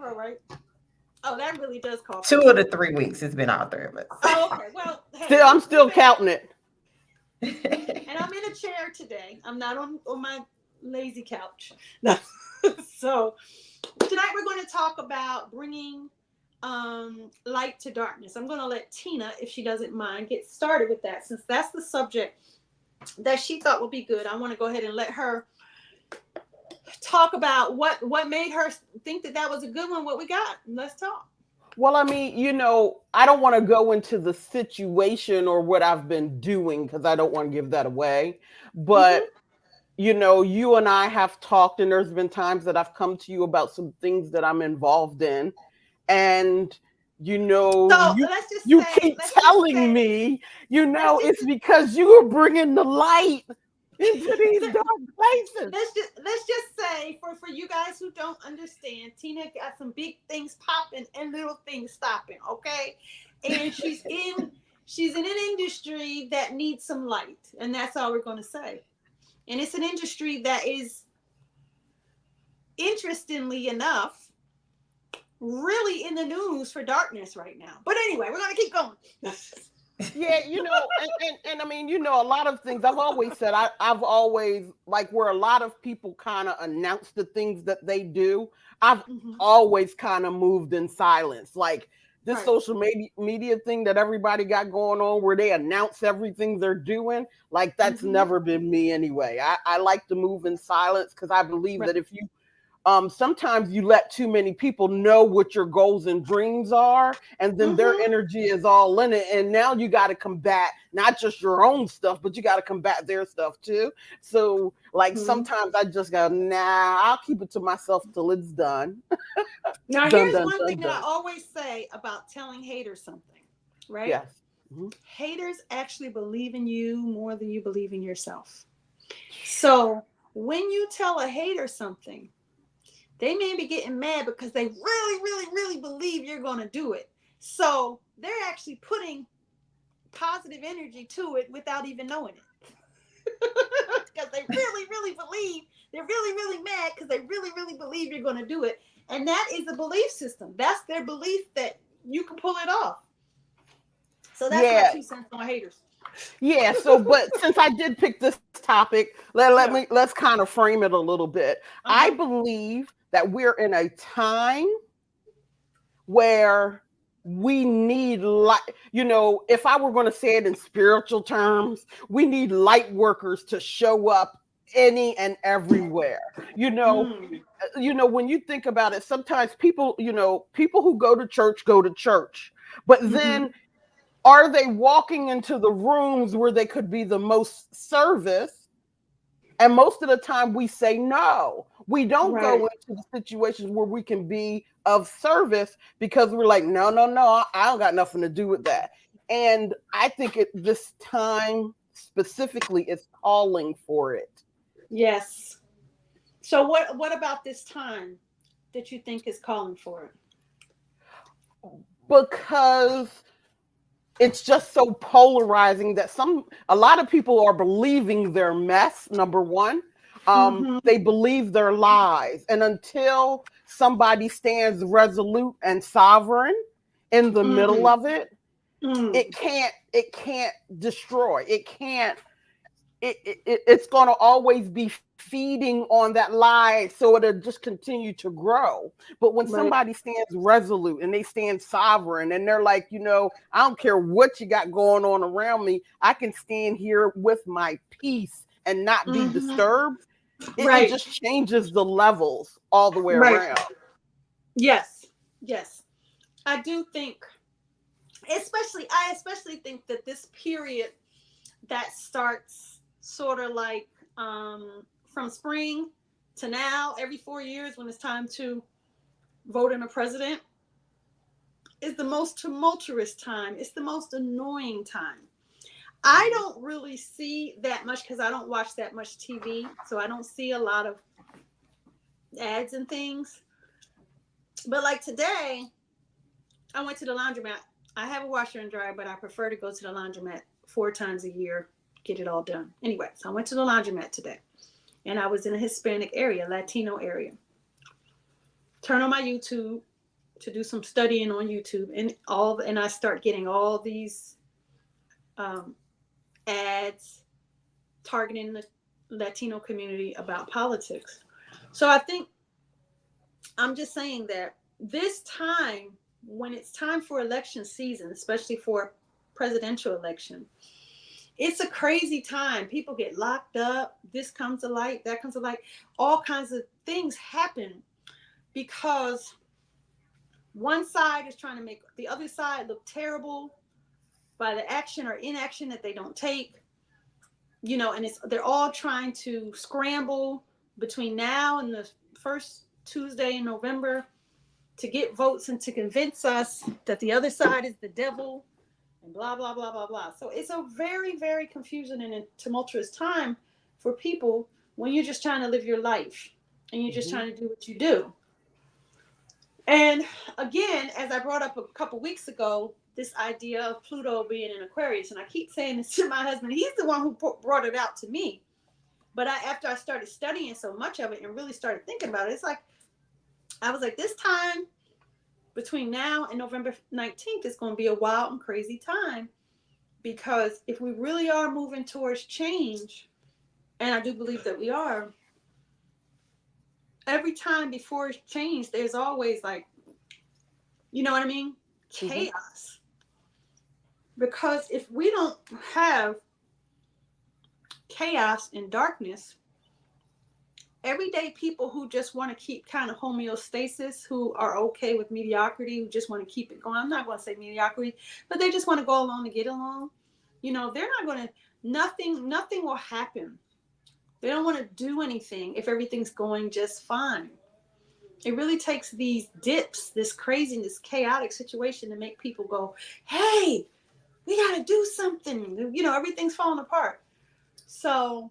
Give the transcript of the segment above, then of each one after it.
row, right? Oh, that really does call for 2 of the 3 weeks it's been all three of Oh, okay. Well, hey, Still, I'm we still made counting it. us. and I'm in a chair today. I'm not on my lazy couch. No. So tonight we're going to talk about bringing light to darkness. I'm going to let Tina, if she doesn't mind, get started with that since that's the subject that she thought would be good. I want to go ahead and let her talk about what made her think that that was a good one. What we got? Let's talk. Well, I mean, I don't want to go into the situation or what I've been doing because I don't want to give that away. But, Mm-hmm. you and I have talked, and there's been times that I've come to you about some things that I'm involved in. And, So you let's just you say, keep telling me, let's just it's because you are bringing the light into these dark places. let's just say for you guys who don't understand, Tina got some big things popping and little things stopping, okay? And she's in an industry that needs some light, and that's all we're going to say. And it's an industry that is, interestingly enough, really in the news for darkness right now. But anyway, we're going to keep going. Yeah, and I mean, a lot of things I've always said, I've always, like, where a lot of people kind of announce the things that they do, I've Mhm. always kind of moved in silence. Like this Right. social media thing that everybody got going on where they announce everything they're doing, like that's Hmm. never been me anyway. I like to move in silence because I believe Right. that if you sometimes you let too many people know what your goals and dreams are, and then their Hmm. energy is all in it. And now you got to combat not just your own stuff, but you got to combat their stuff too. So, like, Hmm. sometimes I just go, nah, I'll keep it to myself till it's done. Now, Done, here's done, one thing done, that I done. always say about telling haters something, right? Yes. Mhm. Haters actually believe in you more than you believe in yourself. So when you tell a hater something, they may be getting mad because they really, really, really believe you're going to do it. So they're actually putting positive energy to it without even knowing it. Because they really, really believe, they're really, really mad because they really, really believe you're going to do it. And that is a belief system. That's their belief that you can pull it off. So that's my Yeah. 2 cents on haters. Yeah, so but since I did pick this topic, Yeah. let's kind of frame it a little bit. Uh I huh. believe that we're in a time where we need light. If I were going to say it in spiritual terms, we need light workers to show up any and everywhere. You know, Mm. when you think about it, sometimes people who go to church, but Mm-hmm. then are they walking into the rooms where they could be the most service? And most of the time we say no. We don't go Right. into the situations where we can be of service because we're like, no, no, no, I don't got nothing to do with that. And I think this time specifically is calling for it Yes. So what about this time that you think is calling for it? because it's just so polarizing that a lot of people are believing their mess, number one. Mm-hmm. They believe their lies, and until somebody stands resolute and sovereign in the middle Mm. of it, Mm. it can't destroy, it can't it's going to always be feeding on that lie, so it'll just continue to grow. But when Right. somebody stands resolute and they stand sovereign and they're like, I don't care what you got going on around me, I can stand here with my peace and not be Mm-hmm. disturbed. It Right. just changes the levels all the way Right. around. Yes. Yes. I do think, I especially think that this period that starts sort of like from spring to now, every 4 years when it's time to vote in a president, is the most tumultuous time. It's the most annoying time. I don't really see that much because I don't watch that much TV, so I don't see a lot of ads and things. But like today, I went to the laundromat. I have a washer and dryer, but I prefer to go to the laundromat 4 times a year, get it all done. Anyway, so I went to the laundromat today, and I was in a Hispanic area, Latino area. Turn on my YouTube. to do some studying on YouTube, and I start getting all these ads targeting the Latino community about politics. So I think I'm just saying that this time, when it's time for election season, especially for presidential election, it's a crazy time. People get locked up. This comes to light, that comes to light. All kinds of things happen because one side is trying to make the other side look terrible by the action or inaction that they don't take. And they're all trying to scramble between now and the first Tuesday in November to get votes and to convince us that the other side is the devil and blah, blah, blah, blah, blah. So it's a very, very confusing and a tumultuous time for people when you're just trying to live your life and you're just trying to do what you do. And again, as I brought up a couple weeks ago, this idea of Pluto being in Aquarius, and I keep saying this to my husband, he's the one who brought it out to me. But after I started studying so much of it and really started thinking about it, it's like, I was like, this time between now and November 19th is going to be a wild and crazy time, because if we really are moving towards change, and I do believe that we are, every time before change, there's always like, you know what I mean? Chaos. Because if we don't have chaos and darkness, everyday people who just want to keep kind of homeostasis, who are okay with mediocrity, who just want to keep it going. I'm not going to say mediocrity, but they just want to go along to get along. They're not going to, nothing will happen. They don't want to do anything if everything's going just fine. It really takes these dips, this craziness, chaotic situation to make people go, hey, we got to do something. Everything's falling apart. So,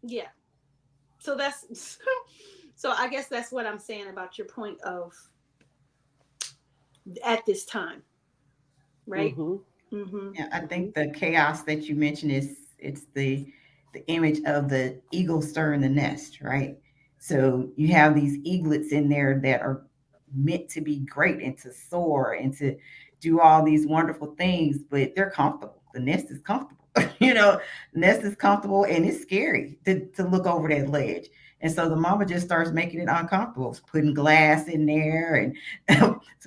yeah. So so I guess that's what I'm saying about your point of at this time, right? Yeah, I think the chaos that you mentioned it's the image of the eagle stirring the nest, right? So you have these eaglets in there that are meant to be great and to soar and to do all these wonderful things, but they're comfortable. The nest is comfortable. The nest is comfortable and it's scary to look over that ledge. And so the mama just starts making it uncomfortable, putting glass in there and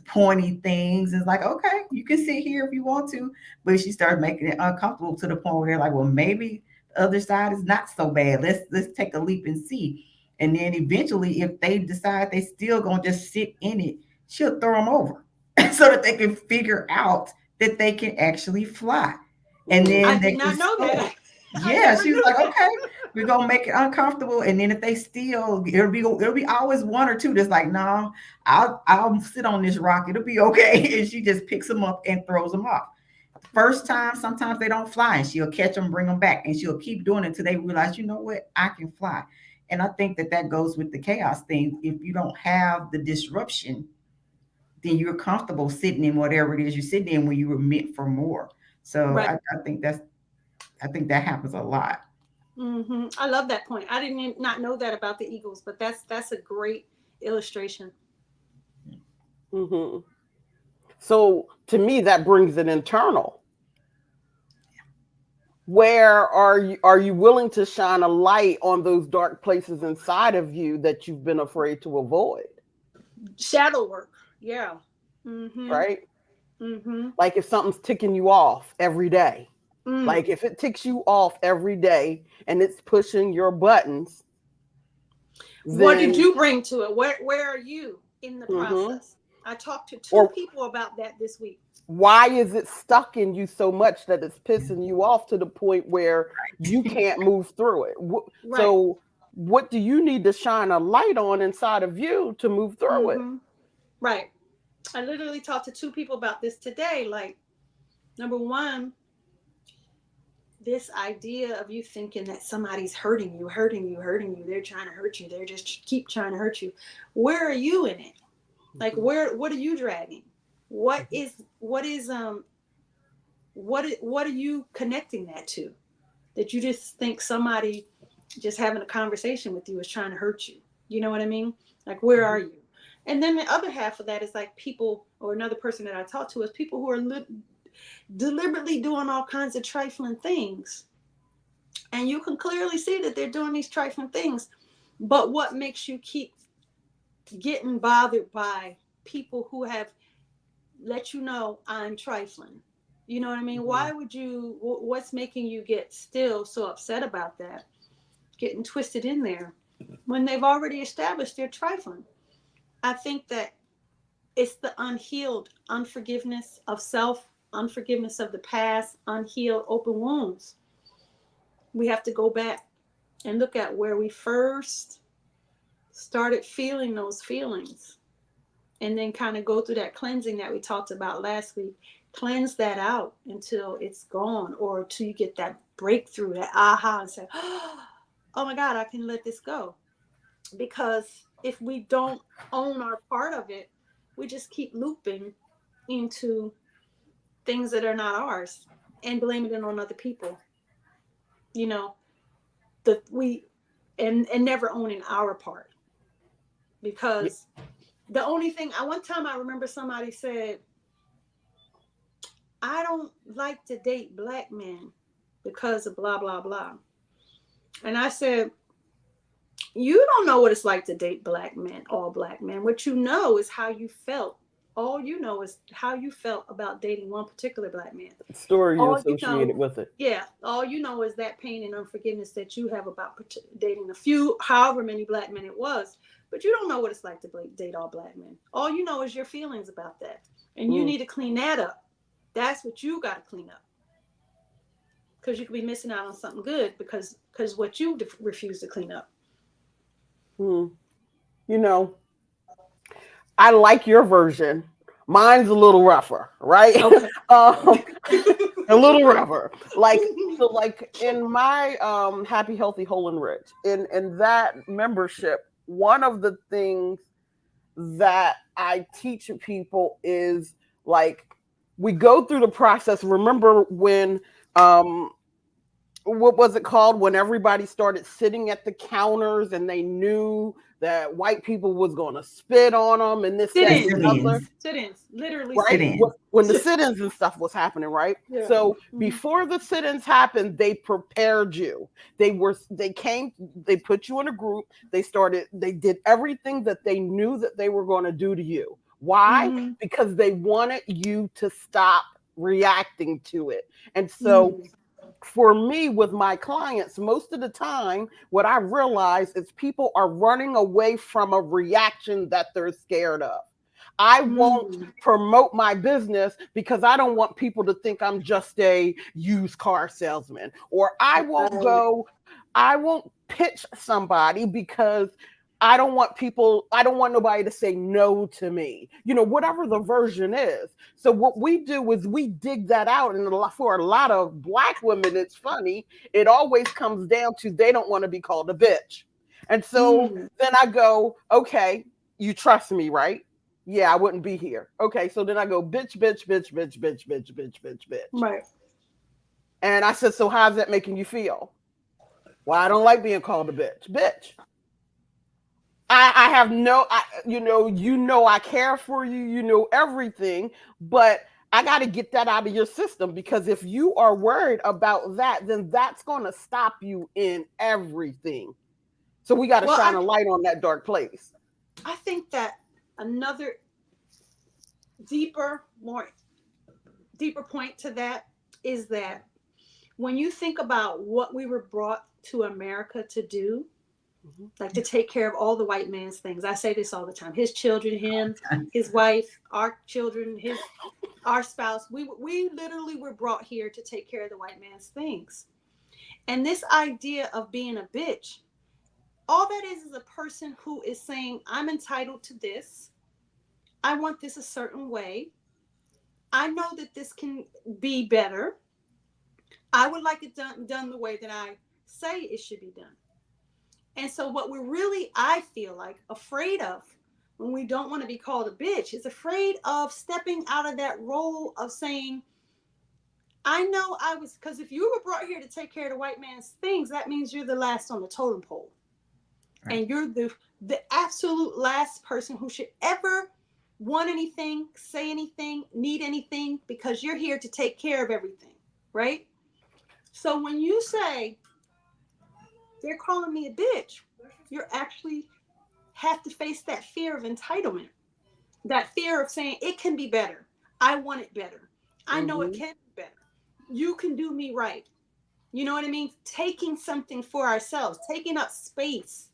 pointy things. It's like, okay, you can sit here if you want to, but she starts making it uncomfortable to the point where they're like, well, maybe the other side is not so bad. Let's take a leap and see. And then eventually, if they decide they still gonna just sit in it, she'll throw them over so that they can figure out that they can actually fly. And then I did not know that. Yeah, she was like, okay, we're gonna make it uncomfortable. And then if they still, it'll be always one or two that's like, no, I'll sit on this rock, it'll be okay. And she just picks them up and throws them off. First time, sometimes they don't fly, and she'll catch them, bring them back, and she'll keep doing it until they realize, you know what, I can fly. And I think that goes with the chaos thing. If you don't have the disruption, then you're comfortable sitting in whatever it is you're sitting in when you were meant for more. So Right. I think that happens a lot. I love that point. I didn't not know that about the Eagles, but that's a great illustration. So to me, that brings an internal. Where are you willing to shine a light on those dark places inside of you that you've been afraid to avoid? Shadow work. Yeah. Right? Like if something's ticking you off every day. Like if it ticks you off every day and it's pushing your buttons. What did you bring to it? Where are you in the process? I talked to two people about that this week. Why is it stuck in you so much that it's pissing you off to the point where you can't move through it? Right. So what do you need to shine a light on inside of you to move through it? Right. I literally talked to two people about this today. Like, number one, this idea of you thinking that somebody's hurting you. They're trying to hurt you. They're just keep trying to hurt you. Where are you in it? Like, what are you dragging? What are you connecting that to? That you just think somebody just having a conversation with you is trying to hurt you. You know what I mean? Like, where are you? And then the other half of that is like people, or another person that I talk to is people who are deliberately doing all kinds of trifling things. And you can clearly see that they're doing these trifling things. But what makes you keep getting bothered by people who have let you know I'm trifling? You know what I mean? Why would you, what's making you get still so upset about that? Getting twisted in there when they've already established they're trifling. I think that it's the unhealed unforgiveness of self, unforgiveness of the past, unhealed open wounds. We have to go back and look at where we first started feeling those feelings, and then kind of go through that cleansing that we talked about last week. Cleanse that out until it's gone, or till you get that breakthrough, that aha, and say, oh my God, I can let this go. Because if we don't own our part of it, we just keep looping into things that are not ours and blaming it on other people. You know, and never owning our part. Because the only thing, one time I remember somebody said, I don't like to date black men because of blah, blah, blah. And I said, you don't know what it's like to date black men, all black men. What you know is how you felt. All you know is how you felt about dating one particular black man. Story you All you associated know, with it. Yeah. All you know is that pain and unforgiveness that you have about dating a few, however many black men it was. But you don't know what it's like to date all black men. All you know is your feelings about that. And you need to clean that up. That's what you got to clean up. Because you could be missing out on something good because what you refuse to clean up. You know, I like your version. Mine's a little rougher, right? Okay. A little rougher. Like in my Happy, Healthy, Whole and Rich, in that membership, one of the things that I teach people is like we go through the process. Remember when what was it called, when everybody started sitting at the counters and they knew that white people was going to spit on them and this, that, and the other. Sit-ins, literally right? sit-ins. When the sit-ins and stuff was happening, right? Yeah. So before the sit-ins happened, they prepared you. They put you in a group. They did everything that they knew that they were going to do to you. Why? Because they wanted you to stop reacting to it. And so for me, with my clients, most of the time, what I realize is people are running away from a reaction that they're scared of. I won't promote my business because I don't want people to think I'm just a used car salesman. Or I won't pitch somebody because I don't want nobody to say no to me, whatever the version is. So what we do is we dig that out. And for a lot of Black women, it's funny. It always comes down to they don't want to be called a bitch. And so then I go, okay, you trust me, right? Yeah, I wouldn't be here. Okay, so then I go, bitch, bitch, bitch, bitch, bitch, bitch, bitch, bitch, bitch. Right. And I said, so how's that making you feel? Well, I don't like being called a bitch. Bitch. I have I care for you, everything, but I got to get that out of your system, because if you are worried about that, then that's going to stop you in everything. So we got to shine a light on that dark place. I think that another deeper point to that is that when you think about what we were brought to America to do, like to take care of all the white man's things. I say this all the time. His children, him, his wife, our children, our spouse. We literally were brought here to take care of the white man's things. And this idea of being a bitch, all that is a person who is saying, I'm entitled to this. I want this a certain way. I know that this can be better. I would like it done the way that I say it should be done. And so what we're really, I feel like, afraid of when we don't want to be called a bitch is afraid of stepping out of that role of saying, I know because if you were brought here to take care of the white man's things, that means you're the last on the totem pole. Right. And you're the absolute last person who should ever want anything, say anything, need anything, because you're here to take care of everything, right? So when you say they're calling me a bitch, you're actually have to face that fear of entitlement, that fear of saying it can be better. I want it better. I know it Mhm. can be better. You can do me right. You know what I mean? Taking something for ourselves, taking up space,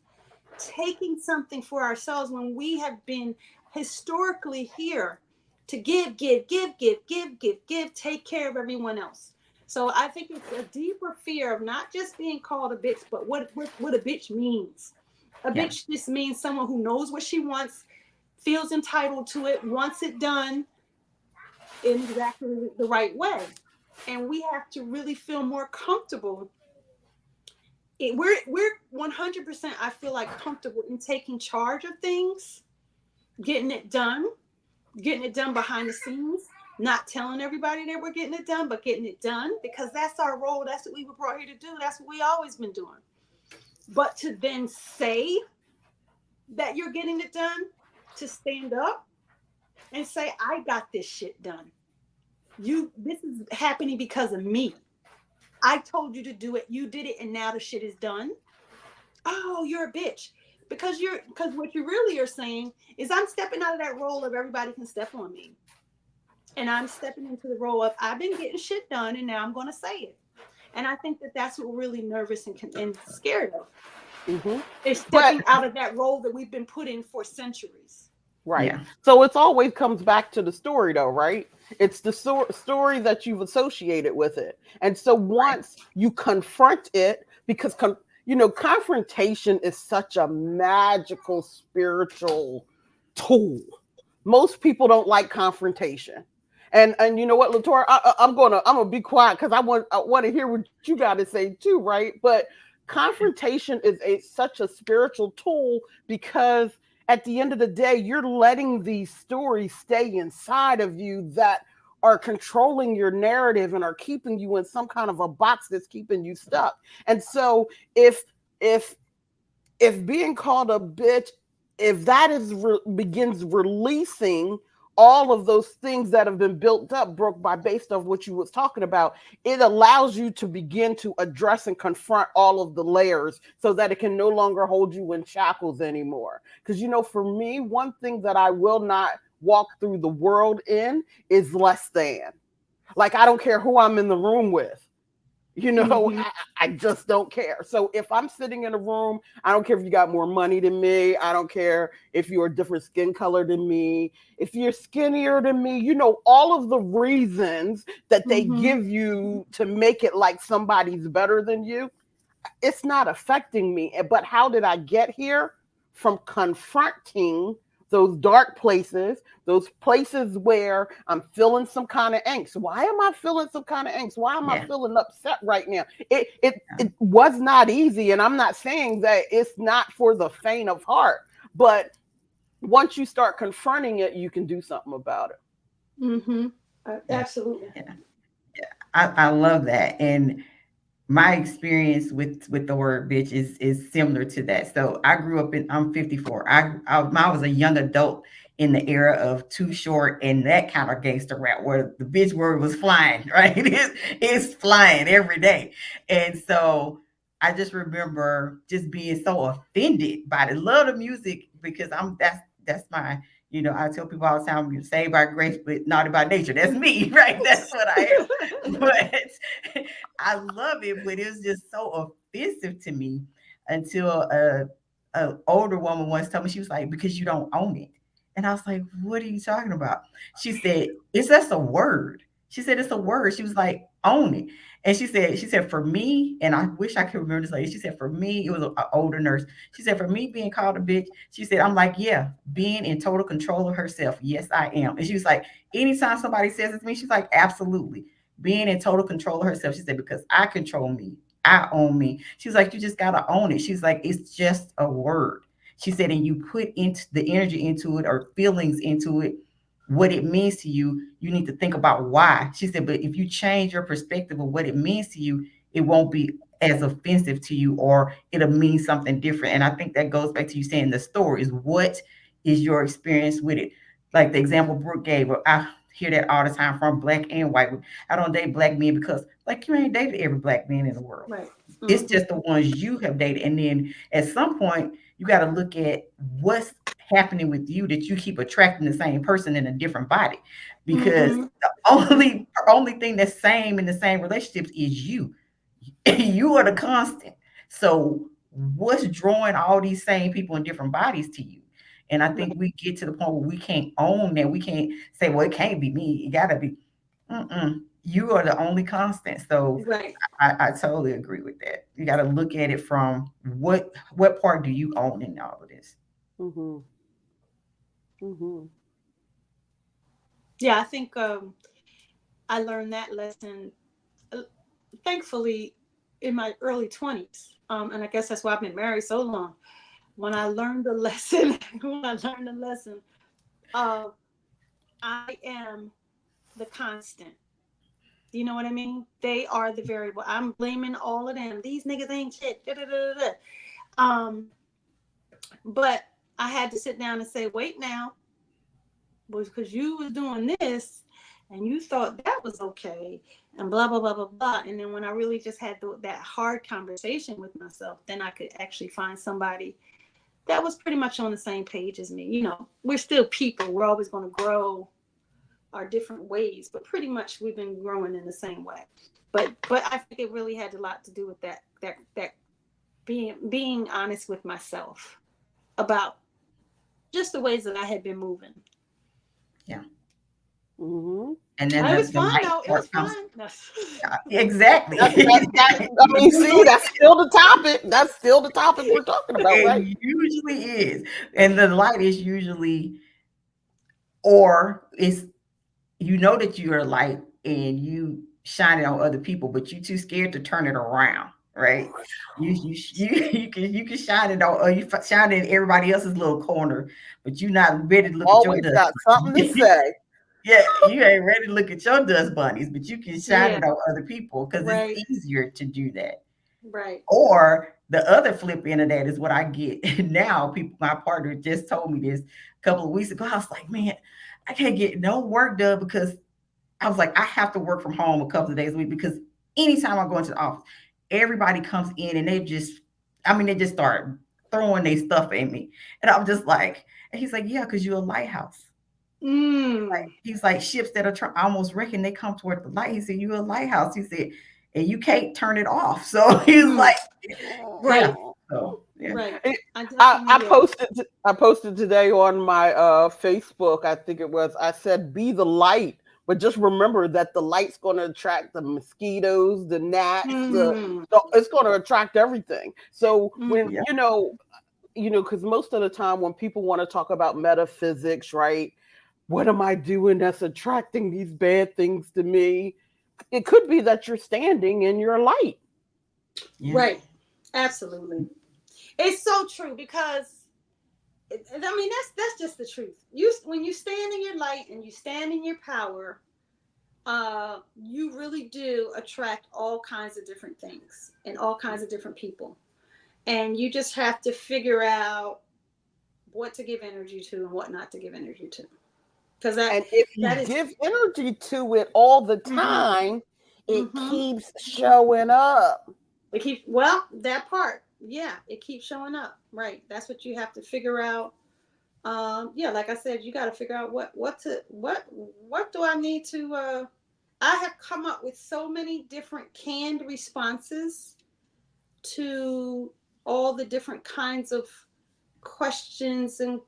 taking something for ourselves when we have been historically here to give, take care of everyone else. So I think it's a deeper fear of not just being called a bitch, but what a bitch means. A Yeah. bitch just means someone who knows what she wants, feels entitled to it, wants it done in exactly the right way. And we have to really feel more comfortable. We're 100%, I feel like, comfortable in taking charge of things, getting it done, behind the scenes, not telling everybody that we're getting it done, but getting it done because that's our role. That's what we were brought here to do. That's what we always been doing. But to then say that you're getting it done, to stand up and say, I got this shit done. This is happening because of me. I told you to do it. You did it, and now the shit is done. Oh, you're a bitch. Because what you really are saying is I'm stepping out of that role of everybody can step on me. And I'm stepping into the role of I've been getting shit done and now I'm going to say it. And I think that that's what we're really nervous and scared of. Mhm. Is But stepping out of that role that we've been put in for centuries. right. Yeah. So it's always comes back to the story, though, right? It's the story that you've associated with it. And so once you confront it, because, confrontation is such a magical spiritual tool. Most people don't like confrontation. And you know what, Latour, I'm gonna be quiet because I want to hear what you got to say too, right? But confrontation is such a spiritual tool because at the end of the day, you're letting these stories stay inside of you that are controlling your narrative and are keeping you in some kind of a box that's keeping you stuck. And so if if if being called a bitch, if that begins releasing all of those things that have been built up, broke by based off what you was talking about, it allows you to begin to address and confront all of the layers so that it can no longer hold you in shackles anymore. Because for me, one thing that I will not walk through the world in is less than. Like, I don't care who I'm in the room with. Mhm. I just don't care. So if I'm sitting in a room, I don't care if you got more money than me. I don't care if you're a different skin color than me. If you're skinnier than me, all of the reasons that they Mhm. give you to make it like somebody's better than you, it's not affecting me. But how did I get here? From confronting those dark places, those places where I'm feeling some kind of angst. Why am I feeling some kind of angst? Why am I Yeah. feeling upset right now? It was not easy, and I'm not saying that it's not for the faint of heart, but once you start confronting it, you can do something about it. Mhm. Yeah. Absolutely. Yeah. I love that. And my experience with the word bitch is similar to that. So I grew up I'm 54. I was a young adult in the era of Too Short and that kind of gangster rap where the bitch word was flying, right? It's flying every day. And so I just remember just being so offended by the love of music because that's my, I tell people all the time, you're saved by grace, but naughty by nature. That's me, right? That's what I am. But I love it, but it was just so offensive to me until a older woman once told me, she was like, because you don't own it. And I was like, what are you talking about? She said, it's just a word. She said, it's a word. She was like, own it. And she said, for me, and I wish I could remember this lady. She said, for me, it was an older nurse. She said, for me being called a bitch, she said, I'm like, yeah, being in total control of herself. Yes, I am. And she was like, anytime somebody says it to me, she's like, absolutely. Being in total control of herself. She said, because I control me. I own me. She's like, you just got to own it. She's like, it's just a word. She said, and you put into the energy into it or feelings into it, what it means to you, you need to think about why. She said, but if you change your perspective of what it means to you, it won't be as offensive to you, or it'll mean something different. And I think that goes back to you saying the stories. What is your experience with it? Like the example Brooke gave, I hear that all the time from black and white. I don't date black men because, like, you ain't dated every black man in the world. Right. It's just the ones you have dated. And then at some point, you got to look at what's happening with you that you keep attracting the same person in a different body. Because the only thing that's same in the same relationships is you. You are the constant. So what's drawing all these same people in different bodies to you? And I think we get to the point where we can't own that. We can't say, well, it can't be me. It gotta be. You are the only constant. So Right. I totally agree with that. You got to look at it from what part do you own in all of this? Mm-hmm. Mm-hmm. Yeah, I think I learned that lesson, thankfully, in my early 20s. And I guess that's why I've been married so long. When I learned the lesson, I am the constant. Do you know what I mean? They are the variable. I'm blaming all of them. These niggas ain't shit. Da, da, da, da. But I had to sit down and say, wait now, because you was doing this and you thought that was okay and blah, blah, blah, blah, blah. And then when I really just had that hard conversation with myself, then I could actually find somebody that was pretty much on the same page as me. You know, we're still people. We're always going to grow our different ways, but pretty much we've been growing in the same way. But I think it really had a lot to do with that being honest with myself about just the ways that I had been moving. Yeah. Mm-hmm. And then it was fun though. It was fun. Exactly. I mean, see, that's still the topic. That's still the topic we're talking about, right? It usually is. And the light is usually, or it's, you know that you're a light and you shine it on other people, but you're too scared to turn it around, right? You can shine it on, or you shine it in everybody else's little corner, but you're not ready to look Always at your got something to say. Yeah, you ain't ready to look at your dust bunnies, but you can shine it on other people because it's easier to do that. Right. Or the other flip end of that is what I get now. My partner just told me this a couple of weeks ago. I was like, man, I can't get no work done because I was like, I have to work from home a couple of days a week because anytime I go into the office, everybody comes in and they just start throwing their stuff at me. And I'm just like, and he's like, yeah, because you're a lighthouse. Like, he's like, ships that are almost wrecking, they come toward the light. He said, you're a lighthouse. He said, and you can't turn it off. So he's like, right. Yeah. So, yeah. Right. I posted today on my Facebook, I think it was, I said, be the light, but just remember that the light's going to attract the mosquitoes, the gnats, it's going to attract everything. So when, you know, because most of the time when people want to talk about metaphysics, right? What am I doing that's attracting these bad things to me? It could be that you're standing in your light. Yeah. Right. Absolutely. It's so true because, I mean, that's just the truth. When you stand in your light and you stand in your power, you really do attract all kinds of different things and all kinds of different people. And you just have to figure out what to give energy to and what not to give energy to. And if you give energy to it all the time, it keeps showing up. That part, yeah, it keeps showing up. Right. That's what you have to figure out. Like I said, you got to figure out what do I need to. I have come up with so many different canned responses to all the different kinds of questions and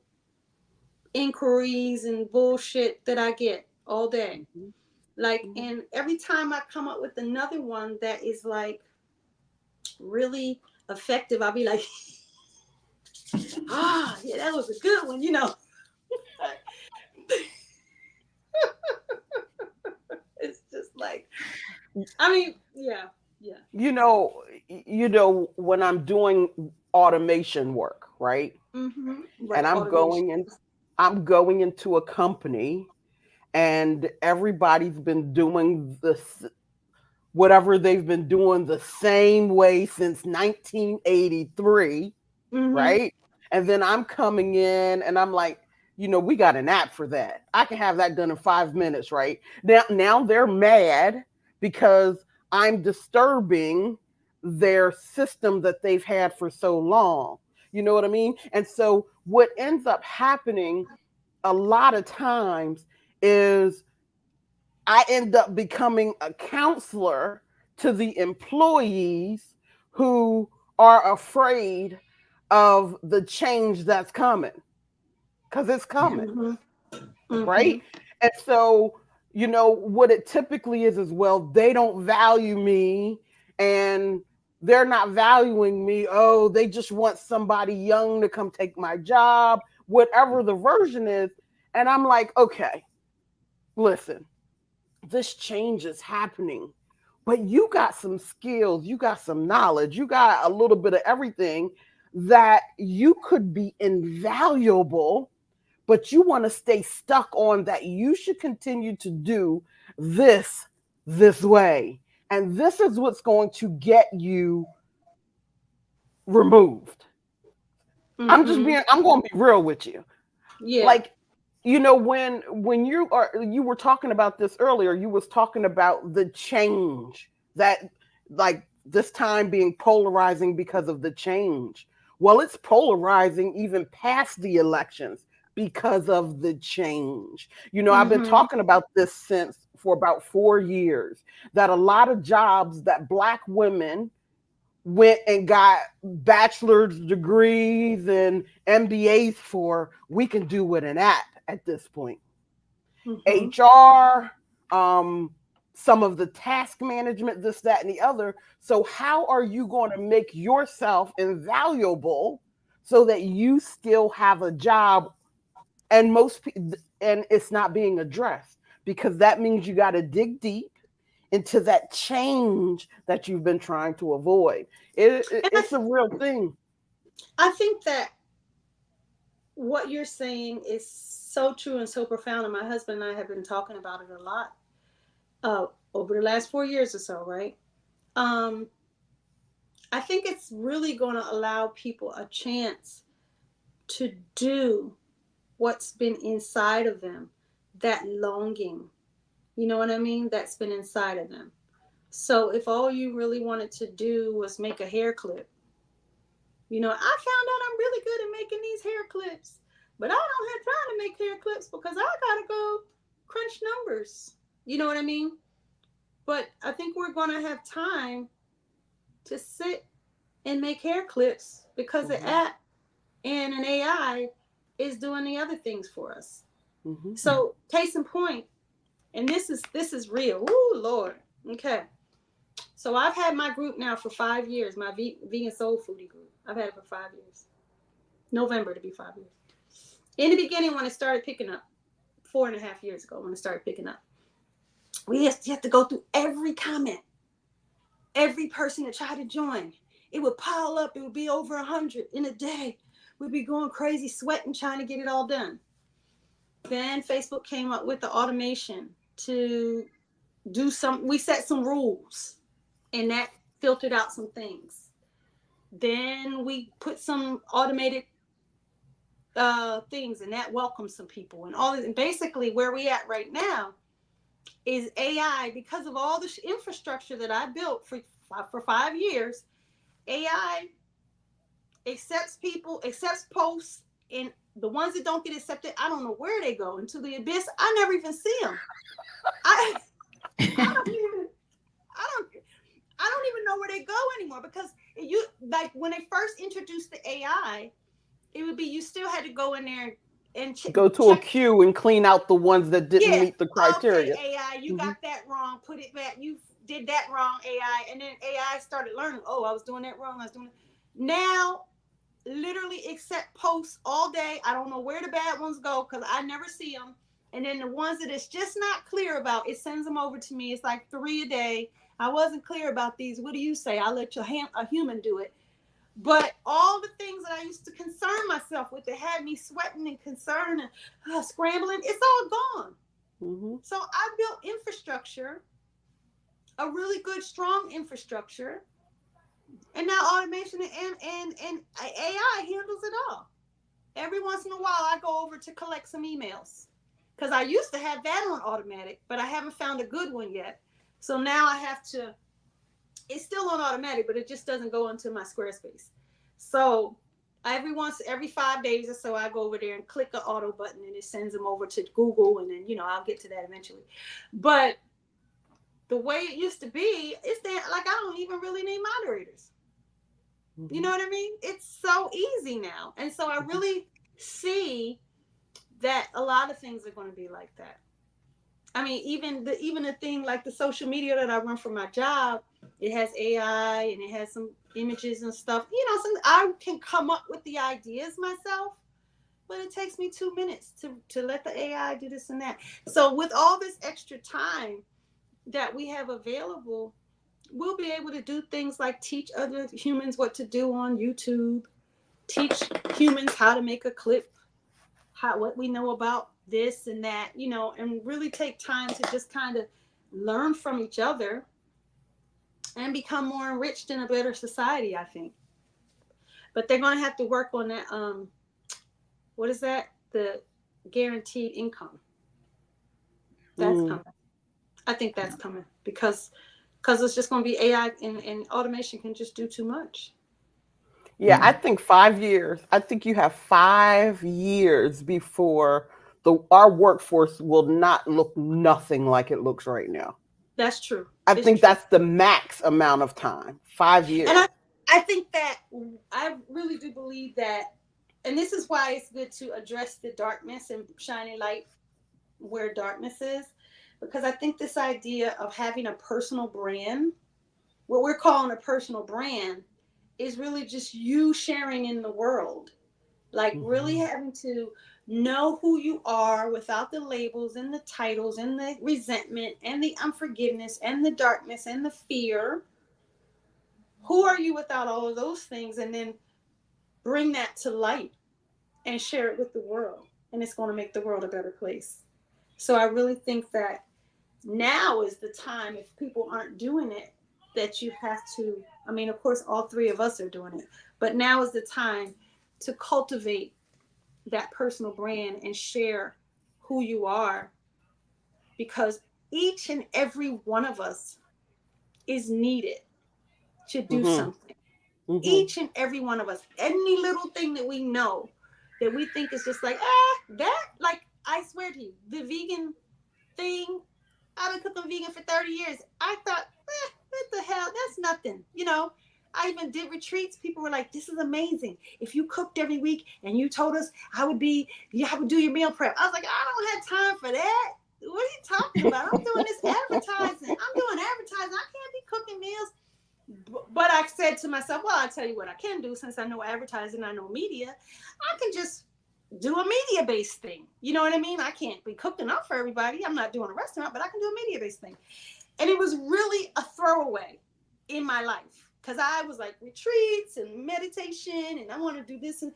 inquiries and bullshit that I get all day. Like, and every time I come up with another one that is like really effective, I'll be like, yeah, that was a good one, you know. It's just like, I mean, yeah. You know, when I'm doing automation work, right? Right. And I'm going into a company and everybody's been doing this whatever they've been doing the same way since 1983, right? And then I'm coming in and I'm like, we got an app for that. I can have that done in 5 minutes, right? Now they're mad because I'm disturbing their system that they've had for so long. You know what I mean? And so what ends up happening a lot of times is I end up becoming a counselor to the employees who are afraid of the change that's coming, because it's coming, right? And so, what it typically is, well, they don't value me and they're not valuing me. Oh, they just want somebody young to come take my job, whatever the version is. And I'm like, okay, listen, this change is happening, but you got some skills, you got some knowledge, you got a little bit of everything that you could be invaluable, but you want to stay stuck on that you should continue to do this way. And this is what's going to get you removed. I'm going to be real with you. Yeah. Like, when you were talking about this earlier, you was talking about the change that, like, this time being polarizing because of the change. Well, it's polarizing even past the elections because of the change. I've been talking about this for about 4 years, that a lot of jobs that Black women went and got bachelor's degrees and MBAs for, we can do with an app at this point. HR, some of the task management, this, that, and the other. So how are you going to make yourself invaluable so that you still have a job? And and it's not being addressed, because that means you got to dig deep into that change that you've been trying to avoid. It's a real thing. I think that what you're saying is so true and so profound, and my husband and I have been talking about it a lot over the last 4 years or so, right? I think it's really going to allow people a chance to do what's been inside of them, that longing, you know what I mean? That's been inside of them. So if all you really wanted to do was make a hair clip, I found out I'm really good at making these hair clips, but I don't have time to make hair clips because I gotta go crunch numbers. You know what I mean? But I think we're gonna have time to sit and make hair clips because the app and an AI is doing the other things for us. So case in point, and this is real. Ooh, Lord. Okay. So I've had my group now for 5 years, my vegan soul foodie group. I've had it for 5 years. November to be 5 years. In the beginning, when it started picking up, 4.5 years ago, when it started picking up, you have to go through every comment, every person that tried to join. It would pile up. It would be over 100 in a day. We'd be going crazy, sweating, trying to get it all done. Then Facebook came up with the automation to do we set some rules, and that filtered out some things. Then we put some automated things, and that welcomes some people, and all this. And basically where we at right now is AI, because of all the infrastructure that I built for 5 years. AI accepts posts, and the ones that don't get accepted, I don't know where they go, into the abyss. I never even see them. I don't even know where they go anymore, because when they first introduced the AI, it would be, you still had to go in there and go to a queue and clean out the ones that didn't meet the criteria. Okay, AI, you got that wrong. Put it back. You did that wrong, AI. And then AI started learning. Oh, I was doing that wrong. Now, literally accept posts all day. I don't know where the bad ones go because I never see them. And then the ones that it's just not clear about, it sends them over to me. It's like 3 a day. I wasn't clear about these. What do you say? I'll let a human do it. But all the things that I used to concern myself with, that had me sweating and concerned and scrambling, it's all gone. So I built infrastructure a really good, strong infrastructure. And now automation and AI handles it all. Every once in a while, I go over to collect some emails because I used to have that on automatic, but I haven't found a good one yet. So now I have to, it's still on automatic, but it just doesn't go into my Squarespace. So every 5 days or so, I go over there and click an auto button and it sends them over to Google. And then, I'll get to that eventually. But the way it used to be, is that like, I don't even really need moderators. You know what I mean? It's so easy now. And so I really see that a lot of things are going to be like that. I mean, even the thing like the social media that I run for my job, it has AI and it has some images and stuff. I can come up with the ideas myself, but it takes me 2 minutes to let the AI do this and that. So with all this extra time that we have available, we'll be able to do things like teach other humans what to do on YouTube, teach humans how to make a clip, what we know about this and that, and really take time to just kind of learn from each other and become more enriched in a better society, I think. But they're going to have to work on that. What is that? The guaranteed income. That's coming. I think that's coming because it's just going to be AI and automation can just do too much. Yeah, I think 5 years. I think you have 5 years before our workforce will not look nothing like it looks right now. That's true. I think that's the max amount of time. 5 years. And I think that I really do believe that, and this is why it's good to address the darkness and shining light where darkness is, because I think this idea of having a personal brand, what we're calling a personal brand, is really just you sharing in the world. Like really having to know who you are without the labels and the titles and the resentment and the unforgiveness and the darkness and the fear. Who are you without all of those things? And then bring that to light and share it with the world. And it's going to make the world a better place. So I really think that now is the time, if people aren't doing it, that you have to, I mean, of course, all three of us are doing it, but now is the time to cultivate that personal brand and share who you are, because each and every one of us is needed to do something. Each and every one of us, any little thing that we know that we think is just like, that, like, I swear to you, the vegan thing, I've been cooking vegan for 30 years. I thought, what the hell? That's nothing. I even did retreats. People were like, this is amazing. If you cooked every week and you told us I would do your meal prep. I was like, I don't have time for that. What are you talking about? I'm doing this advertising. I can't be cooking meals. But I said to myself, well, I'll tell you what I can do, since I know advertising, I know media. I can just do a media-based thing. You know what I mean? I can't be cooking up for everybody. I'm not doing a restaurant, but I can do a media-based thing. And it was really a throwaway in my life, because I was like retreats and meditation and I want to do this. And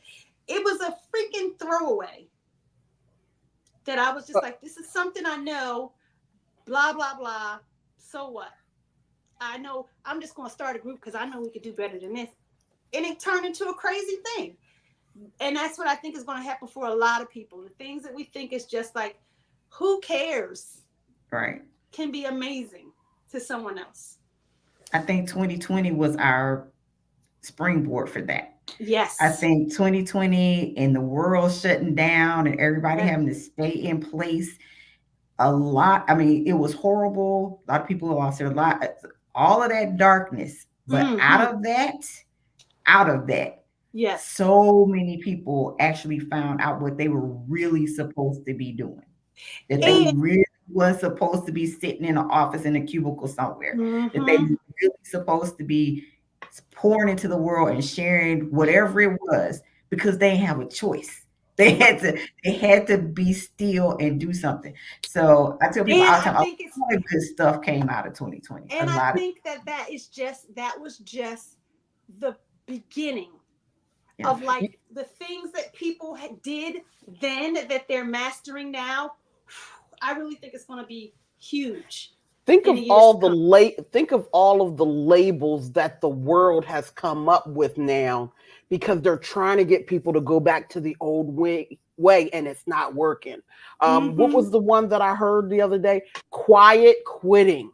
it was a freaking throwaway that I was just like, this is something I know, blah, blah, blah. So what? I know I'm just going to start a group because I know we could do better than this. And it turned into a crazy thing. And that's what I think is going to happen for a lot of people. The things that we think is just like, who cares? Right. Can be amazing to someone else. I think 2020 was our springboard for that. Yes. I think 2020 and the world shutting down and everybody having to stay in place. A lot. I mean, it was horrible. A lot of people lost their lives. All of that darkness. But out of that, yes, so many people actually found out what they were really supposed to be doing. That they really was supposed to be sitting in an office in a cubicle somewhere. That they were really supposed to be pouring into the world and sharing whatever it was, because they have a choice. They had to be still and do something. So I tell people all the time, a lot of good stuff came out of 2020. And I think that was just the beginning of like the things that people did then that they're mastering now. I really think it's going to be huge. Think in of the years all to the come. think of all of the labels that the world has come up with now because they're trying to get people to go back to the old way and it's not working. What Mm-hmm. was the one that I heard the other day? Quiet quitting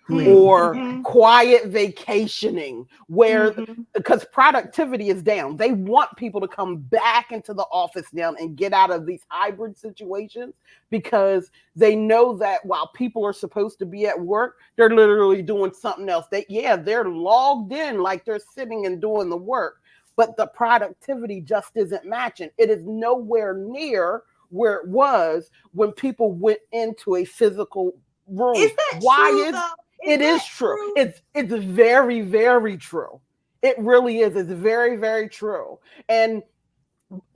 Quitting. or Mm-hmm. quiet vacationing, where Mm-hmm. because productivity is down. They want people to come back into the office now and get out of these hybrid situations because they know that while people are supposed to be at work, they're literally doing something else. They're logged in like they're sitting and doing the work, but the productivity just isn't matching. It is nowhere near where it was when people went into a physical room. Is that Why true is though? Is it that is true. true? It's very, very true. It really is. It's very, very true. And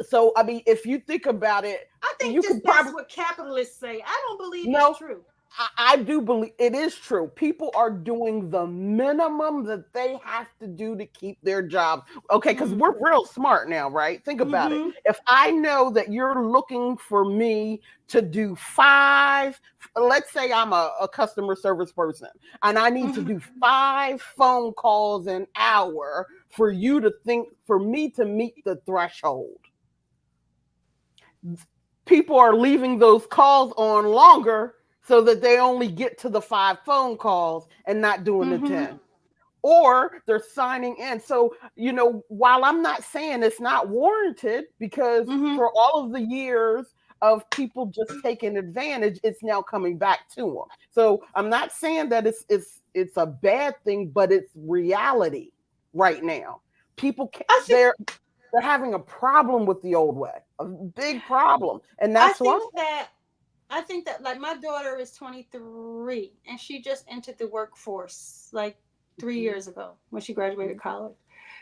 so I mean, if you think about it, I think you just could that's probably what capitalists say. I don't believe it's no, true. I do believe it is true. People are doing the minimum that they have to do to keep their job. Okay, because we're real smart now, right? Think about it. Mm-hmm. If I know that you're looking for me to do 5, let's say I'm a customer service person and I need to Mm-hmm. do 5 phone calls an hour for you to think, for me to meet the threshold. People are leaving those calls on longer so that they only get to the 5 phone calls and not doing the Mm-hmm. 10. Or they're signing in. So, while I'm not saying it's not warranted, because Mm-hmm. for all of the years of people just taking advantage, it's now coming back to them. So I'm not saying that it's a bad thing, but it's reality right now. People can't, I think they're having a problem with the old way, a big problem, and I that's think why. that I think that like my daughter is 23 and she just entered the workforce like 3 years ago when she graduated college.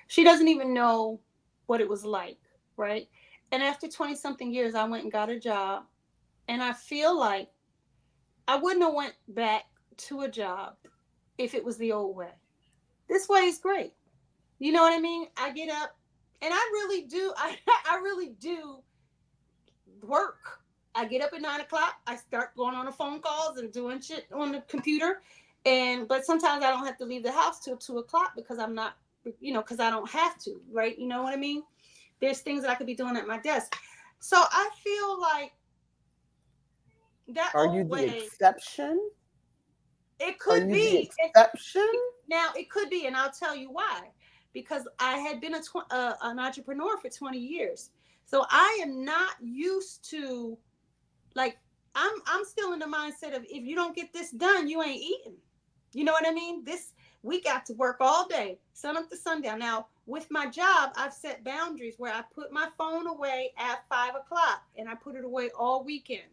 She doesn't even know what it was like, right? And after 20 something years, I went and got a job, and I feel like I wouldn't have went back to a job if it was the old way. This way is great. You know what I mean? I get up and I really do. I really do work. I get up at 9 o'clock. I start going on the phone calls and doing shit on the computer. But sometimes I don't have to leave the house till 2 o'clock because I'm not, because I don't have to, right? You know what I mean? There's things that I could be doing at my desk. So I feel like that Are you old the way, exception? it Are could you the be. exception? Now it could be, and I'll tell you why. Because I had been an entrepreneur for 20 years, so I am not used to like I'm still in the mindset of if you don't get this done, you ain't eating. You know what I mean? We got to work all day, sun up to sundown. Now with my job, I've set boundaries where I put my phone away at 5 o'clock and I put it away all weekend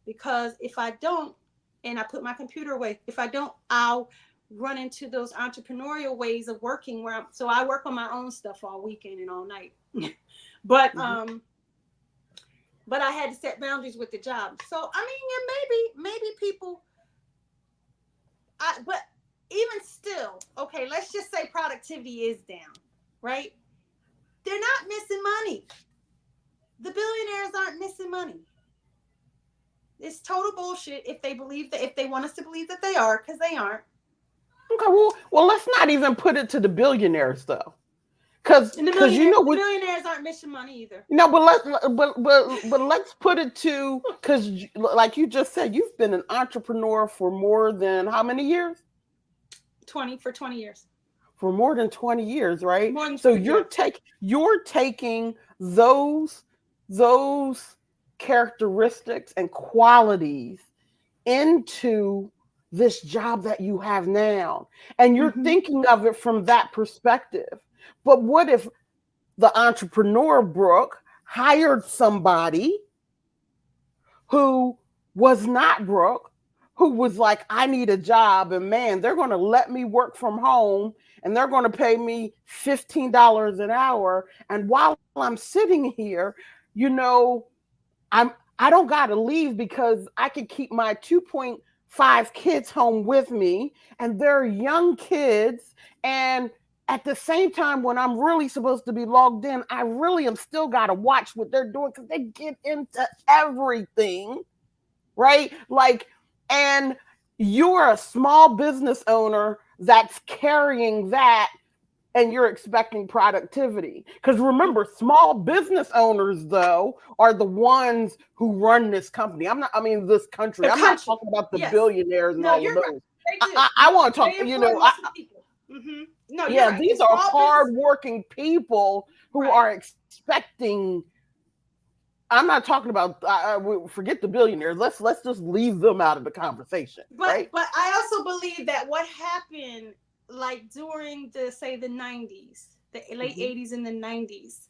because if I don't, and I put my computer away, if I don't, I'll run into those entrepreneurial ways of working so I work on my own stuff all weekend and all night. but Mhm. but I had to set boundaries with the job. So I mean, yeah, maybe people. But even still, okay, let's just say productivity is down, right? They're not missing money. The billionaires aren't missing money. It's total bullshit if they want us to believe that they are, because they aren't. Okay, well, let's not even put it to the billionaires though, because And the what. billionaires aren't missing money either. No, but let's put it to, because like you just said, you've been an entrepreneur for more than how many years? 20 years. For more than 20 years, right? More than So yeah. you're taking those characteristics and qualities into this job that you have now, and you're thinking of it from that perspective. But what if the entrepreneur Brooke hired somebody who was not Brooke, who was like, I need a job, and man, they're going to let me work from home and they're going to pay me $15 an hour. And while I'm sitting here, I don't got to leave because I can keep my 2.5 kids home with me, and they're young kids. And at the same time, when I'm really supposed to be logged in, I really am still got to watch what they're doing because they get into everything, right? Like, and you're a small business owner that's carrying that and you're expecting productivity. Because remember, small business owners, though, are the ones who run this company. This country. The I'm not country. talking about the Yes. billionaires and No, all of you're right. those. They do. I want to talk, They employ most of the people. No, you're yeah, right. these The are small business. hardworking people who Right. are expecting. I'm not talking about forget the billionaires. Let's just leave them out of the conversation, right? But I also believe that what happened, like during the 90s, the late 80s and the 90s,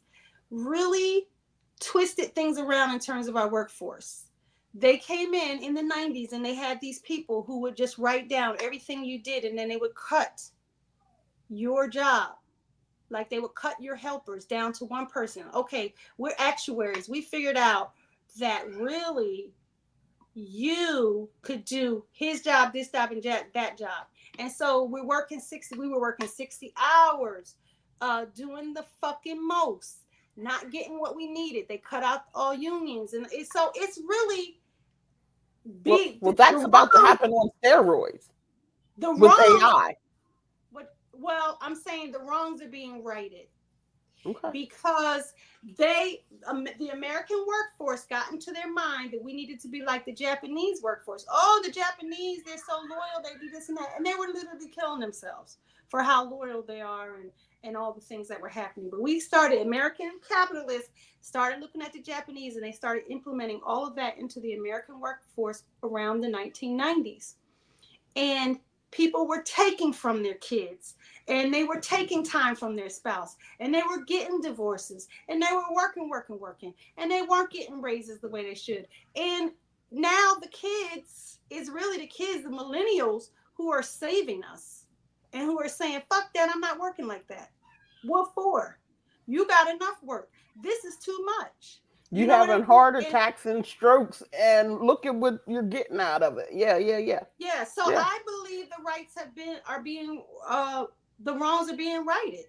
really twisted things around in terms of our workforce. They came in the 90s and they had these people who would just write down everything you did, and then they would cut your job. Like they would cut your helpers down to one person. Okay, we're actuaries. We figured out that really you could do his job, this job, and that job. And so we were working 60 hours, doing the fucking most, not getting what we needed. They cut out all unions. And so it's really big. Well, that's about to happen on steroids with AI. Well, I'm saying the wrongs are being righted. Okay. Because the American workforce got into their mind that we needed to be like the Japanese workforce. Oh, the Japanese, they're so loyal, they do this and that. And they were literally killing themselves for how loyal they are and all the things that were happening. But American capitalists started looking at the Japanese, and they started implementing all of that into the American workforce around the 1990s. And people were taking from their kids, and they were taking time from their spouse, and they were getting divorces, and they were working, and they weren't getting raises the way they should. And now the millennials who are saving us and who are saying, fuck that, I'm not working like that. What for? You got enough work. This is too much. You having heart attacks and strokes, and look at what you're getting out of it. Yeah. Yeah. So yeah. I believe the wrongs are being righted.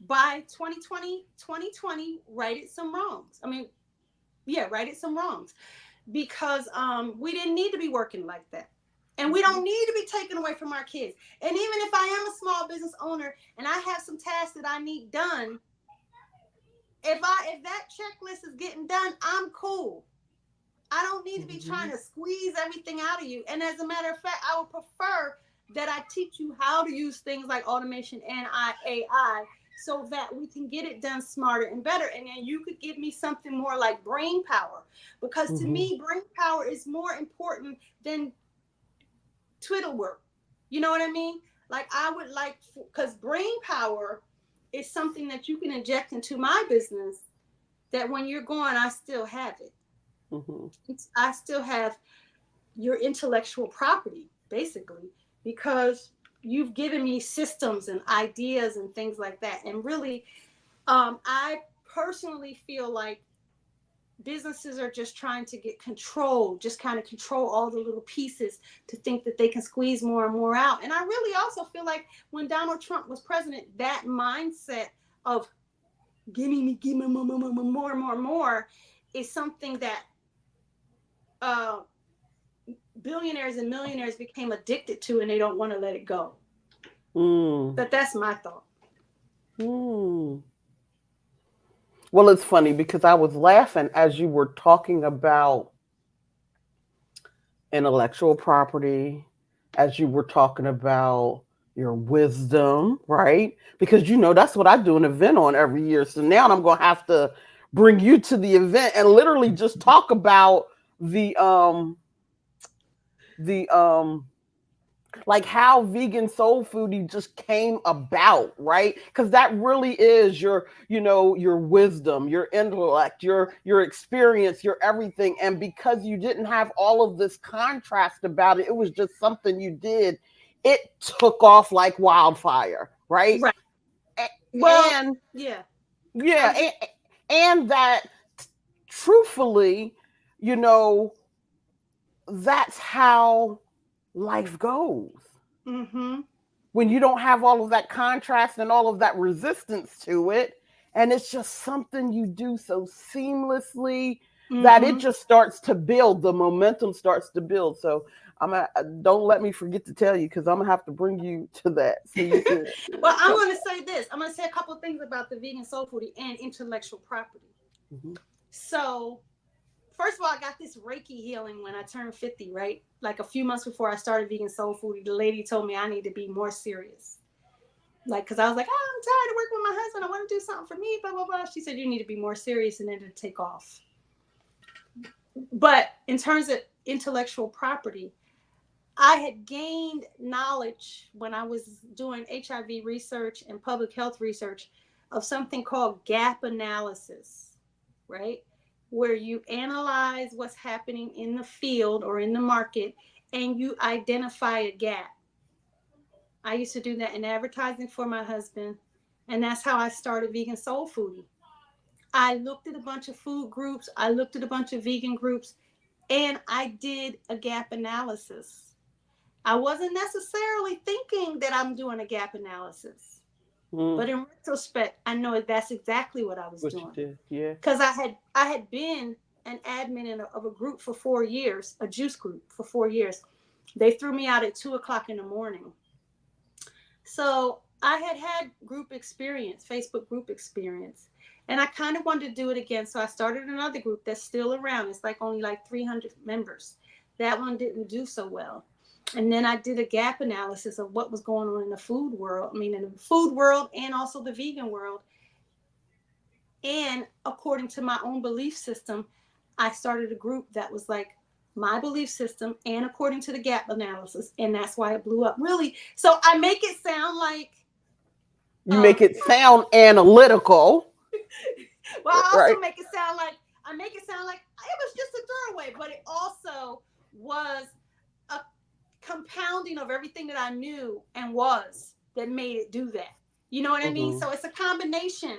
By 2020 righted some wrongs. Righted some wrongs, because we didn't need to be working like that. And we don't need to be taken away from our kids. And even if I am a small business owner and I have some tasks that I need done, if that checklist is getting done, I'm cool. I don't need to be trying to squeeze everything out of you. And as a matter of fact, I would prefer that I teach you how to use things like automation and AI so that we can get it done smarter and better. And then you could give me something more like brain power, because to me, brain power is more important than twiddle work. You know what I mean? Like I would like, because brain power is something that you can inject into my business, that when you're gone, I still have it. I still have your intellectual property, basically, because you've given me systems and ideas and things like that. And really, I personally feel like businesses are just trying to get control, just kind of control all the little pieces to think that they can squeeze more and more out. And I really also feel like when Donald Trump was president, that mindset of give me more is something that billionaires and millionaires became addicted to, and they don't want to let it go. But that's my thought. Well, it's funny because I was laughing as you were talking about intellectual property, as you were talking about your wisdom, right? Because that's what I do an event on every year. So now I'm going to have to bring you to the event and literally just talk about the like how vegan soul foodie just came about, right? Because that really is your wisdom, your intellect, your experience, your everything. And because you didn't have all of this contrast about it, it was just something you did. It took off like wildfire, right? Right. And that truthfully, that's how life goes. When you don't have all of that contrast and all of that resistance to it, and it's just something you do so seamlessly, that it Mhm. just starts to build. The momentum starts to build. So don't let me forget to tell you, because I'm gonna have to bring you to that. So you can Well, I'm come. going to say this. I'm going to say a couple of things about the vegan soul foodie and intellectual property. Mhm. So, first of all, I got this Reiki healing when I turned 50, right? Like a few months before I started vegan soul foodie, the lady told me I need to be more serious. Like, because I was like, oh, I'm tired of working with my husband. I want to do something for me, blah, blah, blah. She said, you need to be more serious and then to take off. But in terms of intellectual property, I had gained knowledge when I was doing HIV research and public health research of something called gap analysis, right? Where you analyze what's happening in the field or in the market and you identify a gap. I used to do that in advertising for my husband, and that's how I started Vegan Soul Foodie. I looked at a bunch of food groups, I looked at a bunch of vegan groups, and I did a gap analysis. I wasn't necessarily thinking that I'm doing a gap analysis, Mm, but in retrospect, I know that's exactly what I was what you doing did, yeah. because I had been an admin of a group for 4 years, a juice group for 4 years. They threw me out at 2 o'clock in the morning. So I had group experience, Facebook group experience, and I kind of wanted to do it again. So I started another group that's still around. It's like only like 300 members. That one didn't do so well. And then I did a gap analysis of what was going on in the food world. I mean, in the food world and also the vegan world. And according to my own belief system, I started a group that was like my belief system and according to the gap analysis. And that's why it blew up. Really. So I make it sound like, You make it well, sound analytical, I right? also make it sound like, I make it sound like it was just a doorway, but it also was a compounding of everything that I knew and was that made it do that. You know what I mean? Hmm. So it's a combination.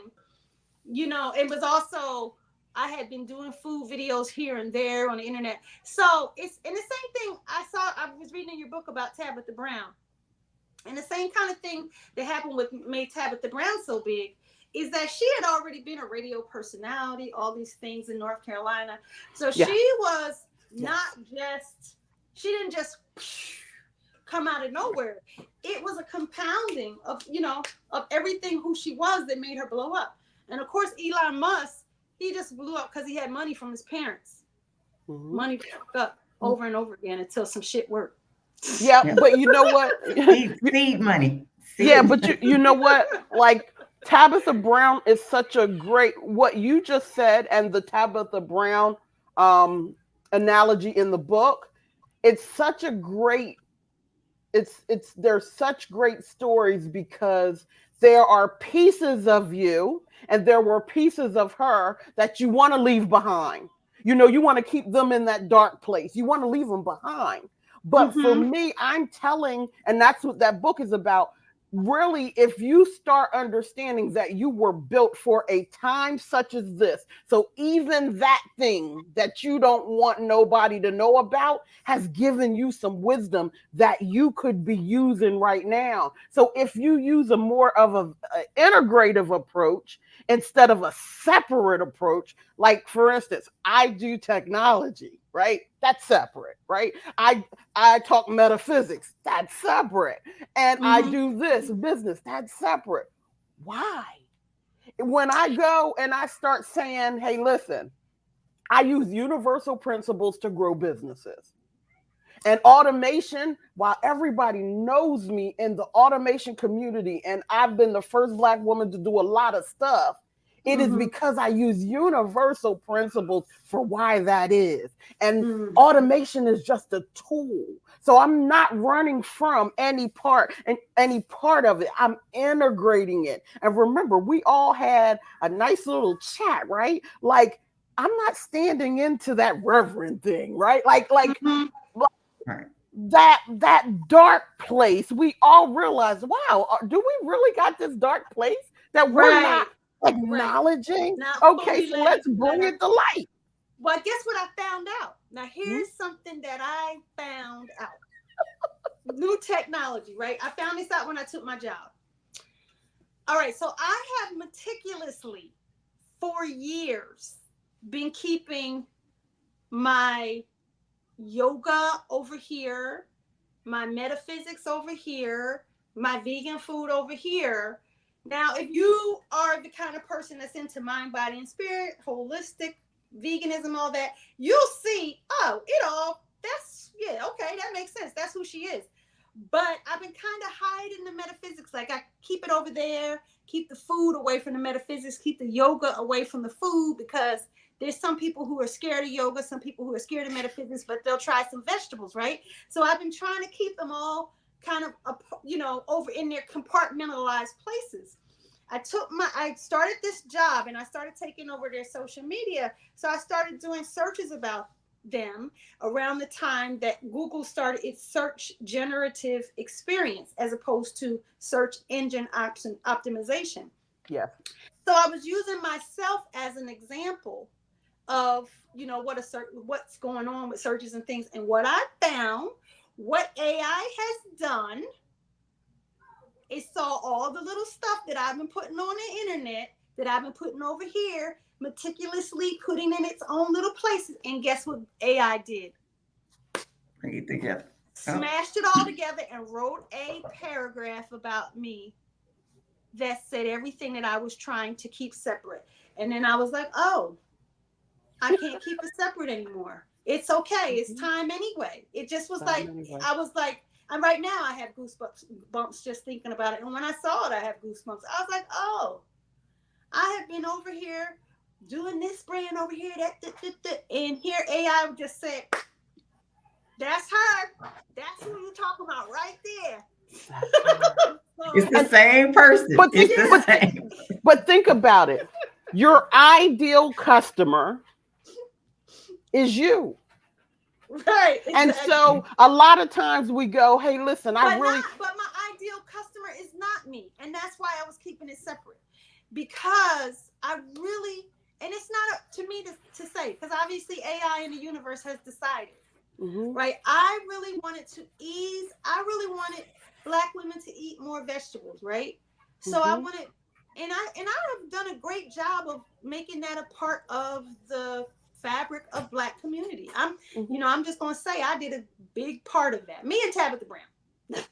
It was also, I had been doing food videos here and there on the internet. So it's and the same thing I was reading in your book about Tabitha Brown. And the same kind of thing that happened with made Tabitha Brown so big is that she had already been a radio personality, all these things in North Carolina. So Yeah. she was Yes. not just, she didn't just come out of nowhere. It was a compounding of everything who she was that made her blow up. And of course, Elon Musk, he just blew up because he had money from his parents. Hmm. Money fucked up over and over again until some shit worked. Yeah, Yep. but you know what? Seed money. Yeah, Seed. but you know what? Like Tabitha Brown is such a great, what you just said, and the Tabitha Brown um analogy in the book. It's such a great, it's there's such great stories because there are pieces of you and there were pieces of her that you want to leave behind. You want to keep them in that dark place. You want to leave them behind. But for Mm-hmm. me, I'm telling, and that's what that book is about. Really, if you start understanding that you were built for a time such as this, so even that thing that you don't want nobody to know about has given you some wisdom that you could be using right now. So if you use a more of a integrative approach instead of a separate approach, like for instance, I do technology, right? That's separate, right? I talk metaphysics, that's separate. And I Mm-hmm. do this business, that's separate. Why? When I go and I start saying, hey, listen, I use universal principles to grow businesses. And automation, while everybody knows me in the automation community, and I've been the first Black woman to do a lot of stuff, it is Mm-hmm. because I use universal principles for why that is. And Mm-hmm. automation is just a tool. So I'm not running from any part and any part of it. I'm integrating it. And remember, we all had a nice little chat, right? Like, I'm not standing into that reverend thing, right? Like Mm-hmm. Right. that dark place. We all realize, wow, do we really got this dark place that we're not Right. Right. acknowledging? Not Okay, fully so let's bring let her. it to light. Well, guess what I found out? Now Hmm? here's something that I found out. New technology, right? I found this out when I took my job. All right, so I have meticulously for years been keeping my yoga over here, my metaphysics over here, my vegan food over here. Now, if you are the kind of person that's into mind, body, and spirit, holistic, veganism, all that, you'll see, oh, that's, yeah, okay, that makes sense. That's who she is. But I've been kind of hiding the metaphysics. Like, I keep it over there, keep the food away from the metaphysics, keep the yoga away from the food, because there's some people who are scared of yoga, some people who are scared of metaphysics, but they'll try some vegetables, right? So I've been trying to keep them all kind of, over in their compartmentalized places. I started this job and I started taking over their social media. So I started doing searches about them around the time that Google started its search generative experience as opposed to search engine optimization. Yeah. So I was using myself as an example of, what's going on with searches and things. And what I found, what AI has done, it saw all the little stuff that I've been putting on the internet, that I've been putting over here, meticulously putting in its own little places. And guess what AI did? Bring it together. Smashed it all together and wrote a paragraph about me that said everything that I was trying to keep separate. And then I was like, oh, I can't keep it separate anymore. It's okay. It's time anyway. It just was I was like, and right now I have goosebumps just thinking about it. And when I saw it, I have goosebumps. I was like, oh, I have been over here doing this brand over here, that. And here AI would just say, that's her. That's who you talking about right there. It's the same person. But think about it. Your ideal customer is you. Right. Exactly. And so a lot of times we go, hey, listen, but my ideal customer is not me. And that's why I was keeping it separate. Because I really, and it's not up to me to say, because obviously AI in the universe has decided, right? I really wanted Black women to eat more vegetables, right? So I wanted, and I have done a great job of making that a part of the fabric of Black community. I'm just going to say I did a big part of that. Me and Tabitha Brown.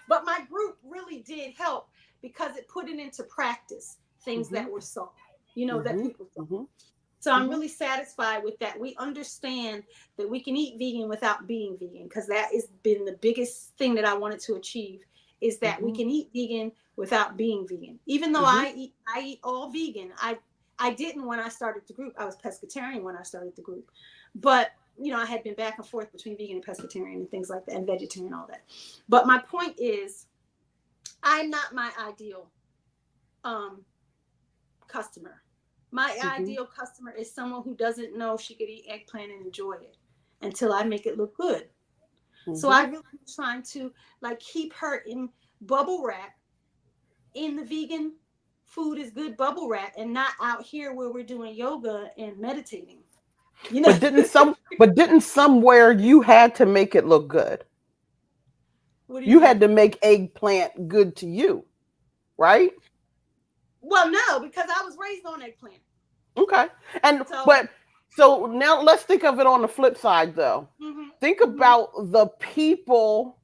But my group really did help because it put it into practice, things that were saw, that people saw. So I'm really satisfied with that. We understand that we can eat vegan without being vegan, because that has been the biggest thing that I wanted to achieve, is that we can eat vegan without being vegan. Even though I eat all vegan, I didn't when I started the group. I was pescatarian when I started the group. But, I had been back and forth between vegan and pescatarian and things like that, and vegetarian, all that. But my point is, I'm not my ideal customer. My ideal customer is someone who doesn't know she could eat eggplant and enjoy it until I make it look good. So I really am trying to keep her in bubble wrap, in the vegan food is good bubble wrap, and not out here where we're doing yoga and meditating. But didn't somewhere you had to make it look good? You had to make eggplant good to you, right? Well, no, because I was raised on eggplant. Okay. So now let's think of it on the flip side, though. Think about the people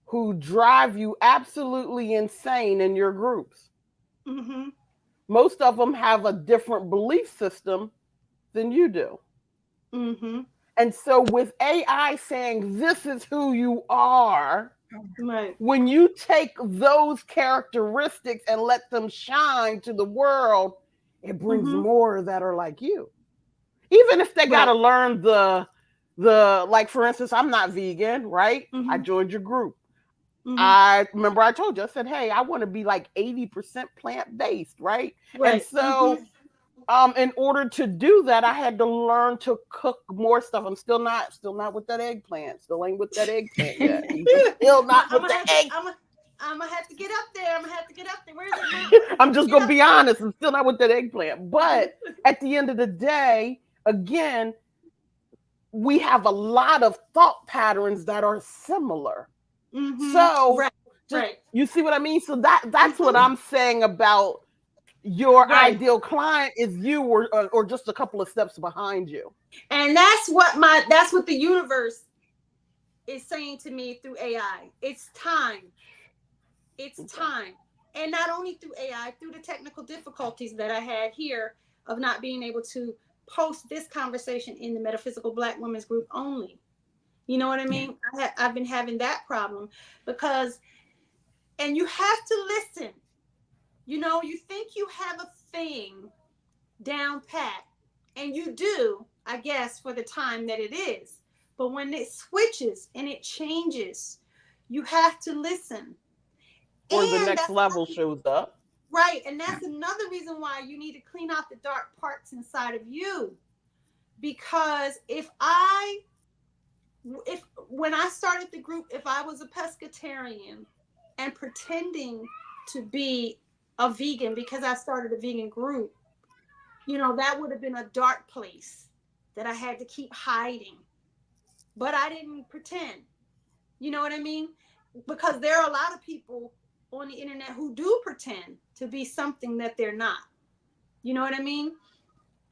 who drive you absolutely insane in your groups. Most of them have a different belief system than you do. And so with AI saying this is who you are, right, when you take those characteristics and let them shine to the world, it brings more that are like you. Even if they got to learn the like, for instance, I'm not vegan, right? I joined your group. I remember I told you, I said, hey, I want to be like 80% plant-based, right? And so in order to do that, I had to learn to cook more stuff. I'm still not with that eggplant. Still ain't with that eggplant yet. Still not with the egg. I'm gonna have to get up there. Where is it? I'm just gonna be honest. I'm still not with that eggplant. But at the end of the day, again, we have a lot of thought patterns that are similar. So you see what I mean? So that's what I'm saying about your Right. ideal client is you or just a couple of steps behind you. And that's what the universe is saying to me through AI. It's time. It's time. And not only through AI, through the technical difficulties that I had here of not being able to post this conversation in the Metaphysical Black Women's Group only. You know what I mean? I've been having that problem because, and you have to listen. You know, you think you have a thing down pat, and you do, I guess, for the time that it is. But when it switches and it changes, you have to listen. Or the And next that's level shows up. right. And that's another reason why you need to clean out the dark parts inside of you. Because when I started the group, if I was a pescatarian and pretending to be a vegan because I started a vegan group, you know, that would have been a dark place that I had to keep hiding. But I didn't pretend. You know what I mean? Because there are a lot of people on the internet who do pretend to be something that they're not. You know what I mean?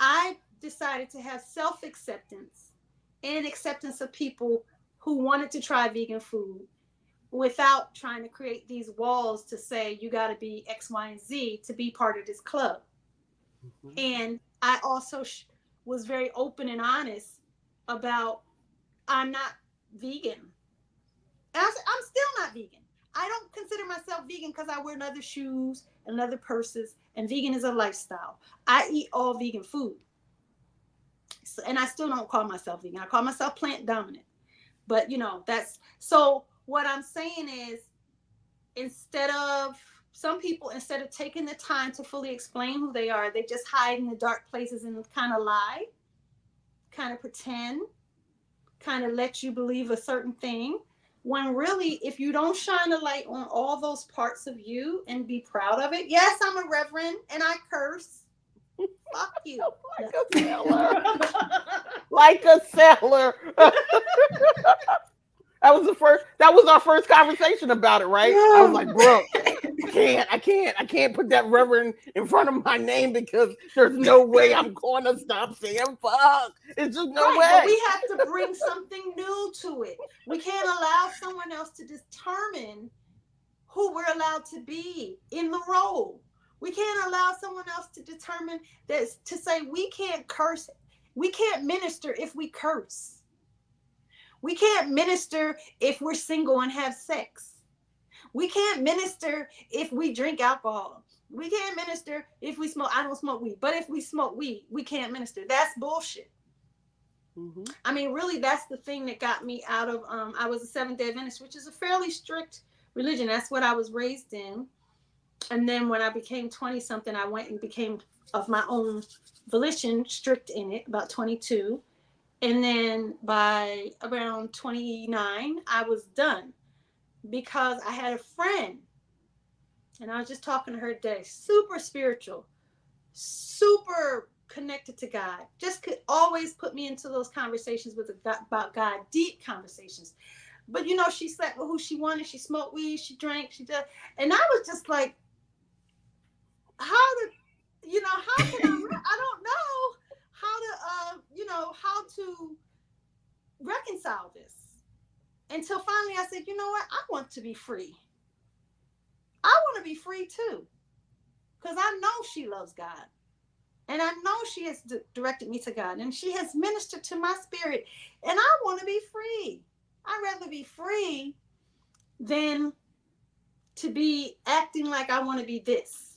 I decided to have self-acceptance and acceptance of people who wanted to try vegan food without trying to create these walls to say you got to be X, Y, and Z to be part of this club. Mm-hmm. And I also was very open and honest about I'm not vegan. And I said, I'm still not vegan. I don't consider myself vegan because I wear leather shoes and leather purses, and vegan is a lifestyle. I eat all vegan food. So, and I still don't call myself vegan. I call myself plant dominant. But, you know, that's so what I'm saying is instead of taking the time to fully explain who they are, they just hide in the dark places and kind of lie, kind of pretend, kind of let you believe a certain thing. When really, if you don't shine a light on all those parts of you and be proud of it, yes, I'm a reverend and I curse. Fuck you. Like a sailor. Like a sailor. That was our first conversation about it, right? Yeah. I was like, bro, I can't put that reverend in front of my name because there's no way I'm going to stop saying fuck. It's just no way. But we have to bring something new to it. We can't allow someone else to determine who we're allowed to be in the role. We can't allow someone else to determine that, to say we can't curse. We can't minister if we curse. We can't minister if we're single and have sex. We can't minister if we drink alcohol. We can't minister if we smoke. I don't smoke weed. But if we smoke weed, we can't minister. That's bullshit. Mm-hmm. I mean, really, that's the thing that got me out of, I was a Seventh-day Adventist, which is a fairly strict religion. That's what I was raised in. And then when I became 20-something, I went and became, of my own volition, strict in it, about 22. And then by around 29, I was done because I had a friend, and I was just talking to her today, super spiritual, super connected to God, just could always put me into those conversations about God, deep conversations. But, you know, she slept with who she wanted. She smoked weed, she drank, she did. And I was just like, how can I don't know how to reconcile this. Until finally I said, you know what? I want to be free. I want to be free too. Because I know she loves God. And I know she has directed me to God. And she has ministered to my spirit. And I want to be free. I'd rather be free than to be acting like I want to be this.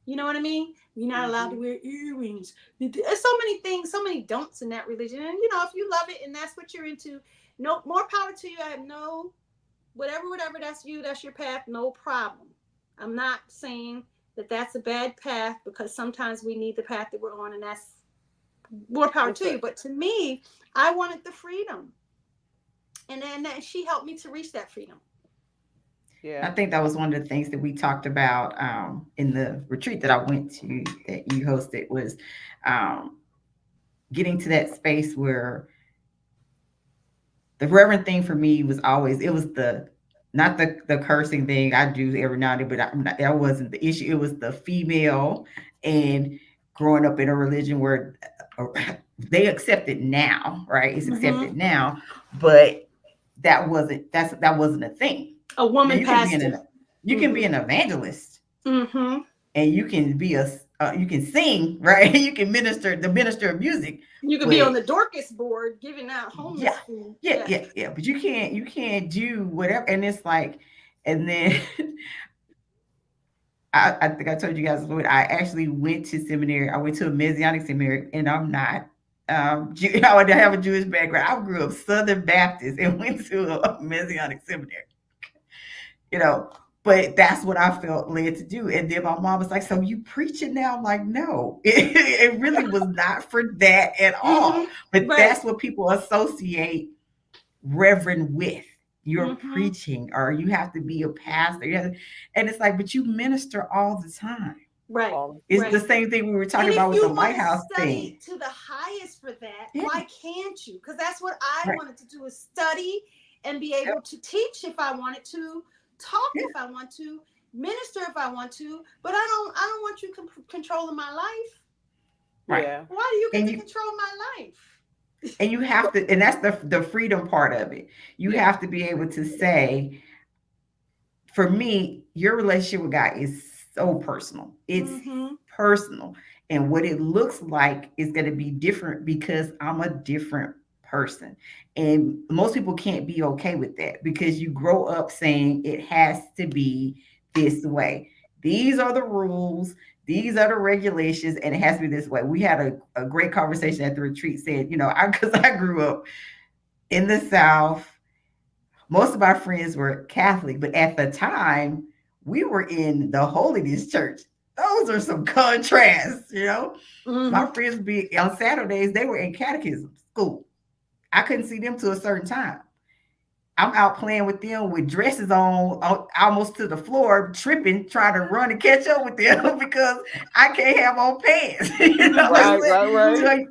You know what I mean? You're not allowed to wear earrings. There's so many things, so many don'ts in that religion. And, you know, if you love it and that's what you're into, no more power to you. I have no, whatever, that's you, that's your path, no problem. I'm not saying that that's a bad path because sometimes we need the path that we're on and that's more power to you. But to me, I wanted the freedom. And then she helped me to reach that freedom. Yeah. I think that was one of the things that we talked about in the retreat that I went to that you hosted was getting to that space where the reverend thing for me was always, it was not the cursing thing I do every now and then, but that wasn't the issue. It was the female and growing up in a religion where they accept it now, right? It's accepted now, but that wasn't a thing. A Now, woman you can be pastor. you can be an evangelist, Mm-hmm. and you can be you can sing, right? You can the minister of music. You could be on the Dorcas board giving out homeless food. Yeah. But you can't do whatever. And it's like, and then I think I told you guys I actually went to seminary. I went to a Messianic seminary, and I'm not Jew. I have a Jewish background. I grew up Southern Baptist and went to a Messianic seminary. But that's what I felt led to do. And then my mom was like, "So you preaching now?" I'm like, "No, it really was not for that at all." But that's what people associate reverend with. You're preaching, or you have to be a pastor. And it's like, but you minister all the time. Right. It's the same thing we were talking about with the White House thing. To the highest for that, why can't you? Because that's what I wanted to do, is study and be able to teach if I wanted to, talk if I want to, minister if I want to. But I don't want you controlling my life. Right. Yeah. Why do you get to control my life? And you have to, and that's the freedom part of it. You have to be able to say, for me, your relationship with God is so personal. It's personal. And what it looks like is going to be different because I'm a different person. And most people can't be okay with that because you grow up saying it has to be this way. These are the rules. These are the regulations, and it has to be this way. We had a great conversation at the retreat saying, because I grew up in the South, most of our friends were Catholic, but at the time we were in the Holiness Church. Those are some contrasts, My friends would be on Saturdays, they were in catechism school. I couldn't see them till a certain time. I'm out playing with them with dresses on almost to the floor, tripping, trying to run and catch up with them because I can't have on pants. Right.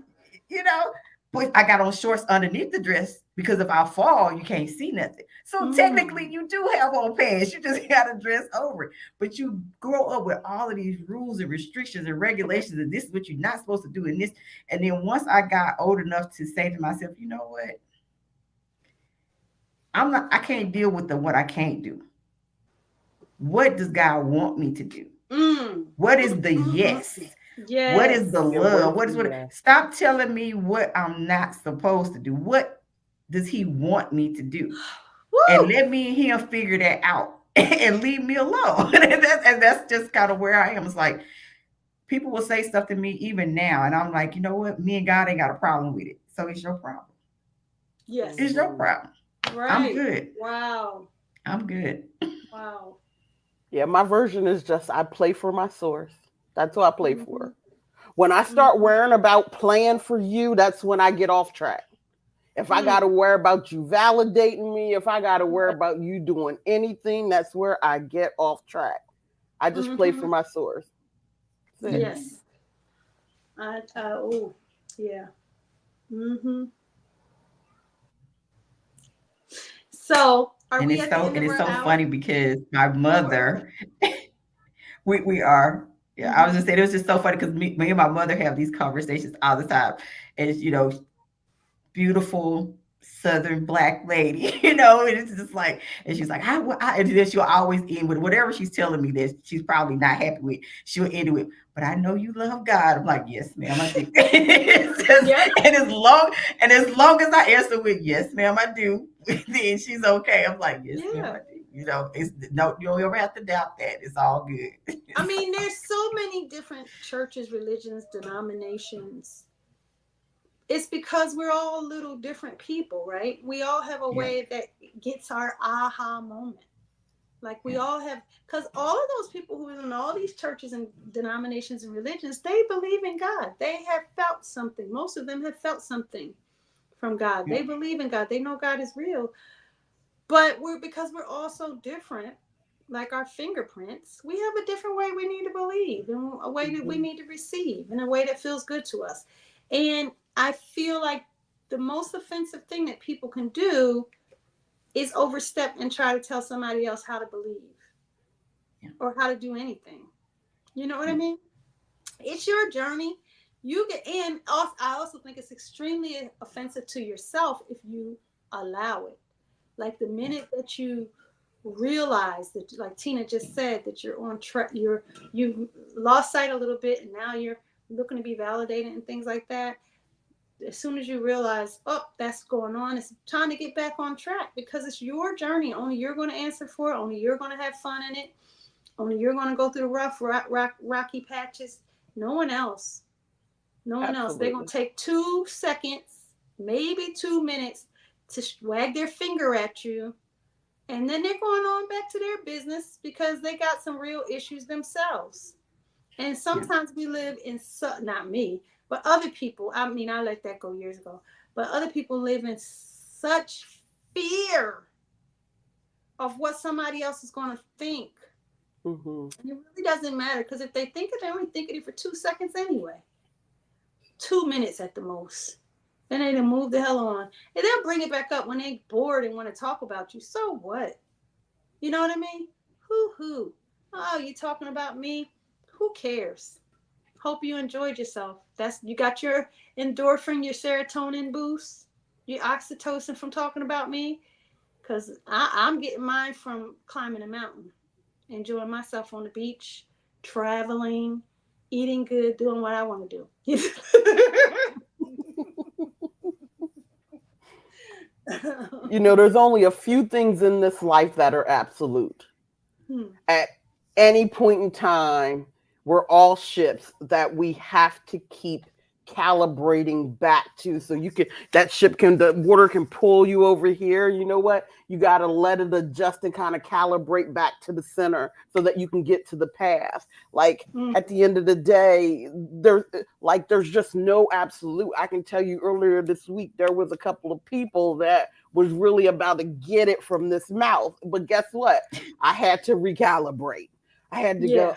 So, but I got on shorts underneath the dress because if I fall, you can't see nothing. So technically you do have on pants. You just got to dress over it. But you grow up with all of these rules and restrictions and regulations, and this is what you're not supposed to do in this. And then once I got old enough to say to myself, you know what? I can't deal with what I can't do. What does God want me to do? What is the yes? Yes? What is the love? Stop telling me what I'm not supposed to do. What does he want me to do? And let me and him figure that out and leave me alone. and that's just kind of where I am. It's like people will say stuff to me even now, and I'm like, you know what? Me and God ain't got a problem with it. So it's your problem. Yes. It's your problem. Right. I'm good. Wow. I'm good. Wow. Yeah, my version is just I play for my source. That's what I play for. When I start worrying about playing for you, that's when I get off track. If I got to worry about you validating me, if I got to worry about you doing anything, that's where I get off track. I just play for my source. Yes. Yeah. So it is so funny because my mother, we are. Yeah, I was just saying it was just so funny because me and my mother have these conversations all the time. And beautiful Southern Black lady, and it's just like, and she's like, and then she'll always end with whatever she's telling me that she's probably not happy with. She'll end with, but I know you love God. I'm like, yes, ma'am, I do. And as long as I answer with yes, ma'am, I do, then she's okay. I'm like, yes, ma'am, I do. You don't ever have to doubt that. It's all good. I mean, there's so many different churches, religions, denominations. It's because we're all little different people, right? We all have a way that gets our aha moment. Like we all have, because all of those people who are in all these churches and denominations and religions, they believe in God. They have felt something. Most of them have felt something from God. They believe in God. They know God is real. But because we're all so different, like our fingerprints, we have a different way we need to believe, and a way that we need to receive, in a way that feels good to us. And I feel like the most offensive thing that people can do is overstep and try to tell somebody else how to believe or how to do anything. You know what I mean? It's your journey. You get in. I also think it's extremely offensive to yourself if you allow it. Like the minute that you realize that, like Tina just said, that you're on track, you've lost sight a little bit, and now you're looking to be validated and things like that. As soon as you realize, oh, that's going on, it's time to get back on track because it's your journey. Only you're going to answer for it. Only you're going to have fun in it. Only you're going to go through the rocky patches. No one else. No one else. They're going to take 2 seconds, maybe 2 minutes to wag their finger at you. And then they're going on back to their business because they got some real issues themselves. And sometimes we live in, not me, but other people. I mean, I let that go years ago. But other people live in such fear of what somebody else is going to think. Mm-hmm. And it really doesn't matter because if they think it, they only think it for 2 seconds anyway. 2 minutes at the most. Then they move the hell on. And they'll bring it back up when they're bored and want to talk about you. So what? You know what I mean? Hoo-hoo. Oh, you talking about me? Who cares? Hope you enjoyed yourself. You got your endorphin, your serotonin boost, your oxytocin from talking about me. Because I'm getting mine from climbing a mountain, enjoying myself on the beach, traveling, eating good, doing what I want to do. You know, there's only a few things in this life that are absolute. At any point in time, we're all ships that we have to keep calibrating back to. So the water can pull you over here. You know what? You got to let it adjust and kind of calibrate back to the center so that you can get to the path. Like at the end of the day, there's just no absolute. I can tell you earlier this week, there was a couple of people that was really about to get it from this mouth. But guess what? I had to recalibrate. I had to go,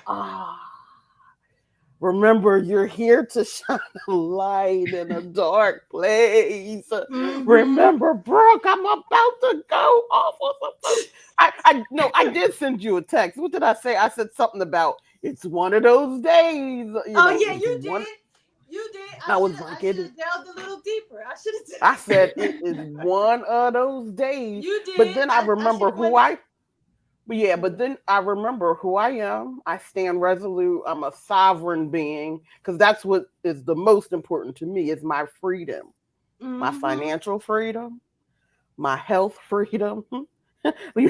remember, you're here to shine a light in a dark place. Remember, Brooke, I'm about to go off on something. I did send you a text. What did I say? I said something about it's one of those days. You did. You did. I was like, I should have delved a little deeper. I said it is one of those days. You did. But then I remember but then I remember who I am. I stand resolute. I'm a sovereign being because that's what is the most important to me is my freedom, my financial freedom, my health freedom,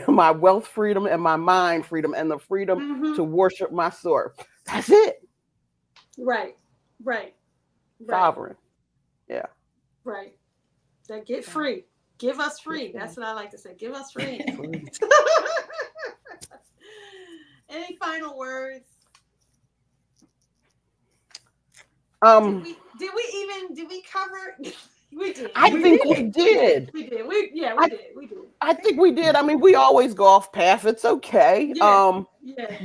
my wealth freedom, and my mind freedom, and the freedom to worship my source. That's it. Right. Sovereign. Yeah. Right. That get free. Give us free. That's what I like to say. Give us free. Any final words? Did we cover? We did. I think we did. We did. We did. I think we did. I mean, we always go off path. It's okay. Yeah.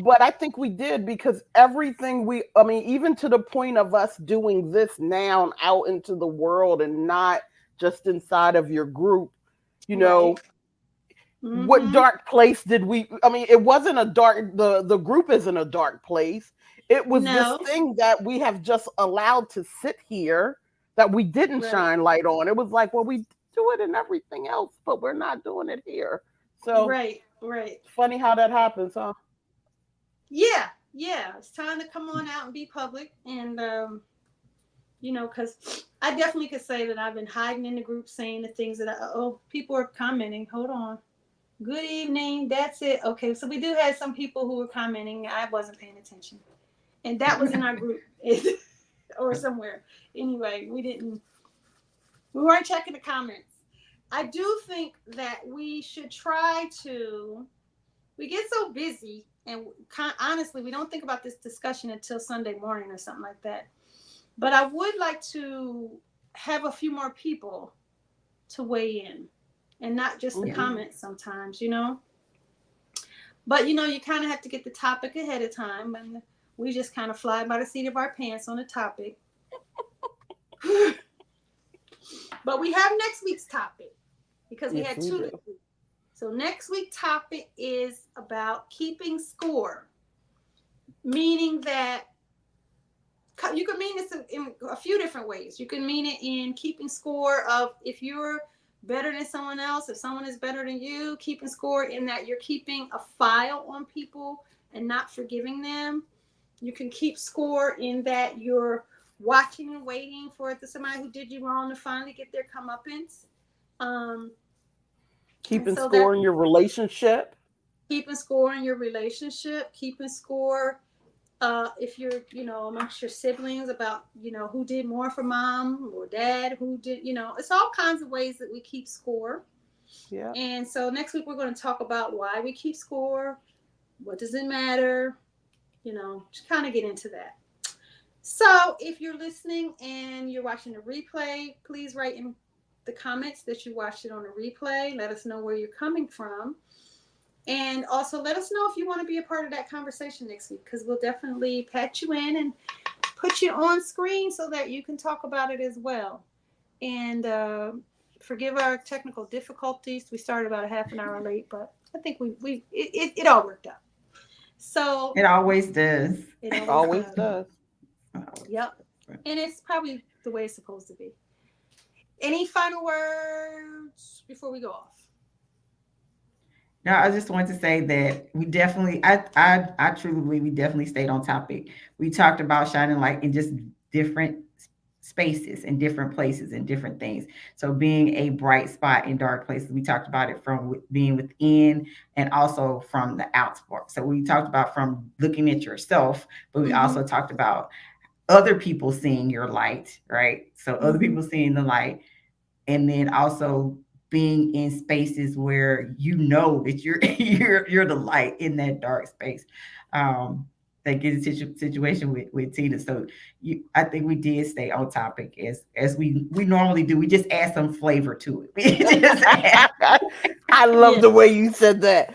But I think we did because everything even to the point of us doing this now and out into the world and not just inside of your group, you know, what dark place did we, it wasn't a dark, the group isn't a dark place. It was this thing that we have just allowed to sit here that we didn't shine light on. It was like, well, we do it in everything else, but we're not doing it here. So right. Funny how that happens, huh? Yeah. It's time to come on out and be public. And, because I definitely could say that I've been hiding in the group saying the things that people are commenting. Hold on. Good evening. That's it. Okay. So we do have some people who were commenting. I wasn't paying attention. And that was in our group or somewhere. Anyway, we weren't checking the comments. I do think that we should try to, we get so busy and honestly, we don't think about this discussion until Sunday morning or something like that. But I would like to have a few more people to weigh in and not just the comments sometimes, But, you kind of have to get the topic ahead of time. And we just kind of fly by the seat of our pants on the topic. But we have next week's topic because we had two this week. So next week's topic is about keeping score, meaning that you can mean this in a few different ways. You can mean it in keeping score of if you're better than someone else, if someone is better than you, keeping score in that you're keeping a file on people and not forgiving them. You can keep score in that you're watching and waiting for somebody who did you wrong to finally get their comeuppance. Keeping so score in your relationship. Keeping score in your relationship, keeping score if you're, amongst your siblings about, who did more for mom or dad, who did, it's all kinds of ways that we keep score. Yeah. And so next week we're going to talk about why we keep score, what does it matter, just kind of get into that. So if you're listening and you're watching the replay, please write in the comments that you watched it on a replay. Let us know where you're coming from. And also let us know if you want to be a part of that conversation next week, because we'll definitely patch you in and put you on screen so that you can talk about it as well. And forgive our technical difficulties. We started about a half an hour late, but I think it all worked out. So It always does. It always does. Yep. And it's probably the way it's supposed to be. Any final words before we go off? No, I just wanted to say that we definitely, I truly believe we definitely stayed on topic. We talked about shining light in just different spaces and different places and different things. So being a bright spot in dark places, we talked about it from being within and also from the outside. So we talked about from looking at yourself, but we also talked about other people seeing your light, right? So other people seeing the light, and then also being in spaces where that you're the light in that dark space. That gets a situation with Tina. So I think we did stay on topic as we normally do. We just add some flavor to it. I love the way you said that.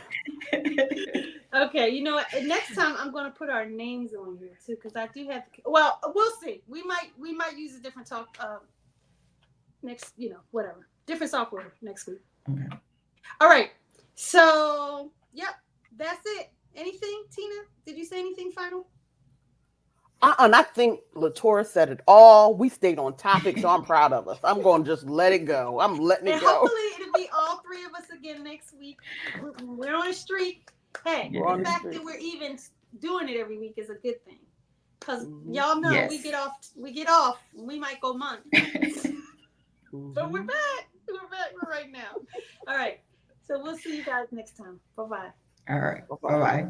Okay, you know what? Next time I'm going to put our names on here too, because I do have. Well, we'll see. We might use a different talk next. Whatever, different software next week. Okay. All right. So, yep, that's it. Anything, Tina? Did you say anything final? And I think Latora said it all. We stayed on topic, so I'm proud of us. I'm going to just let it go. I'm letting it go. Hopefully it'll be all three of us again next week. We're on a streak. Hey, the fact that we're even doing it every week is a good thing. Because y'all know we get off. We might go months. But we're back. We're right now. All right. So we'll see you guys next time. Bye-bye. All right. Bye-bye.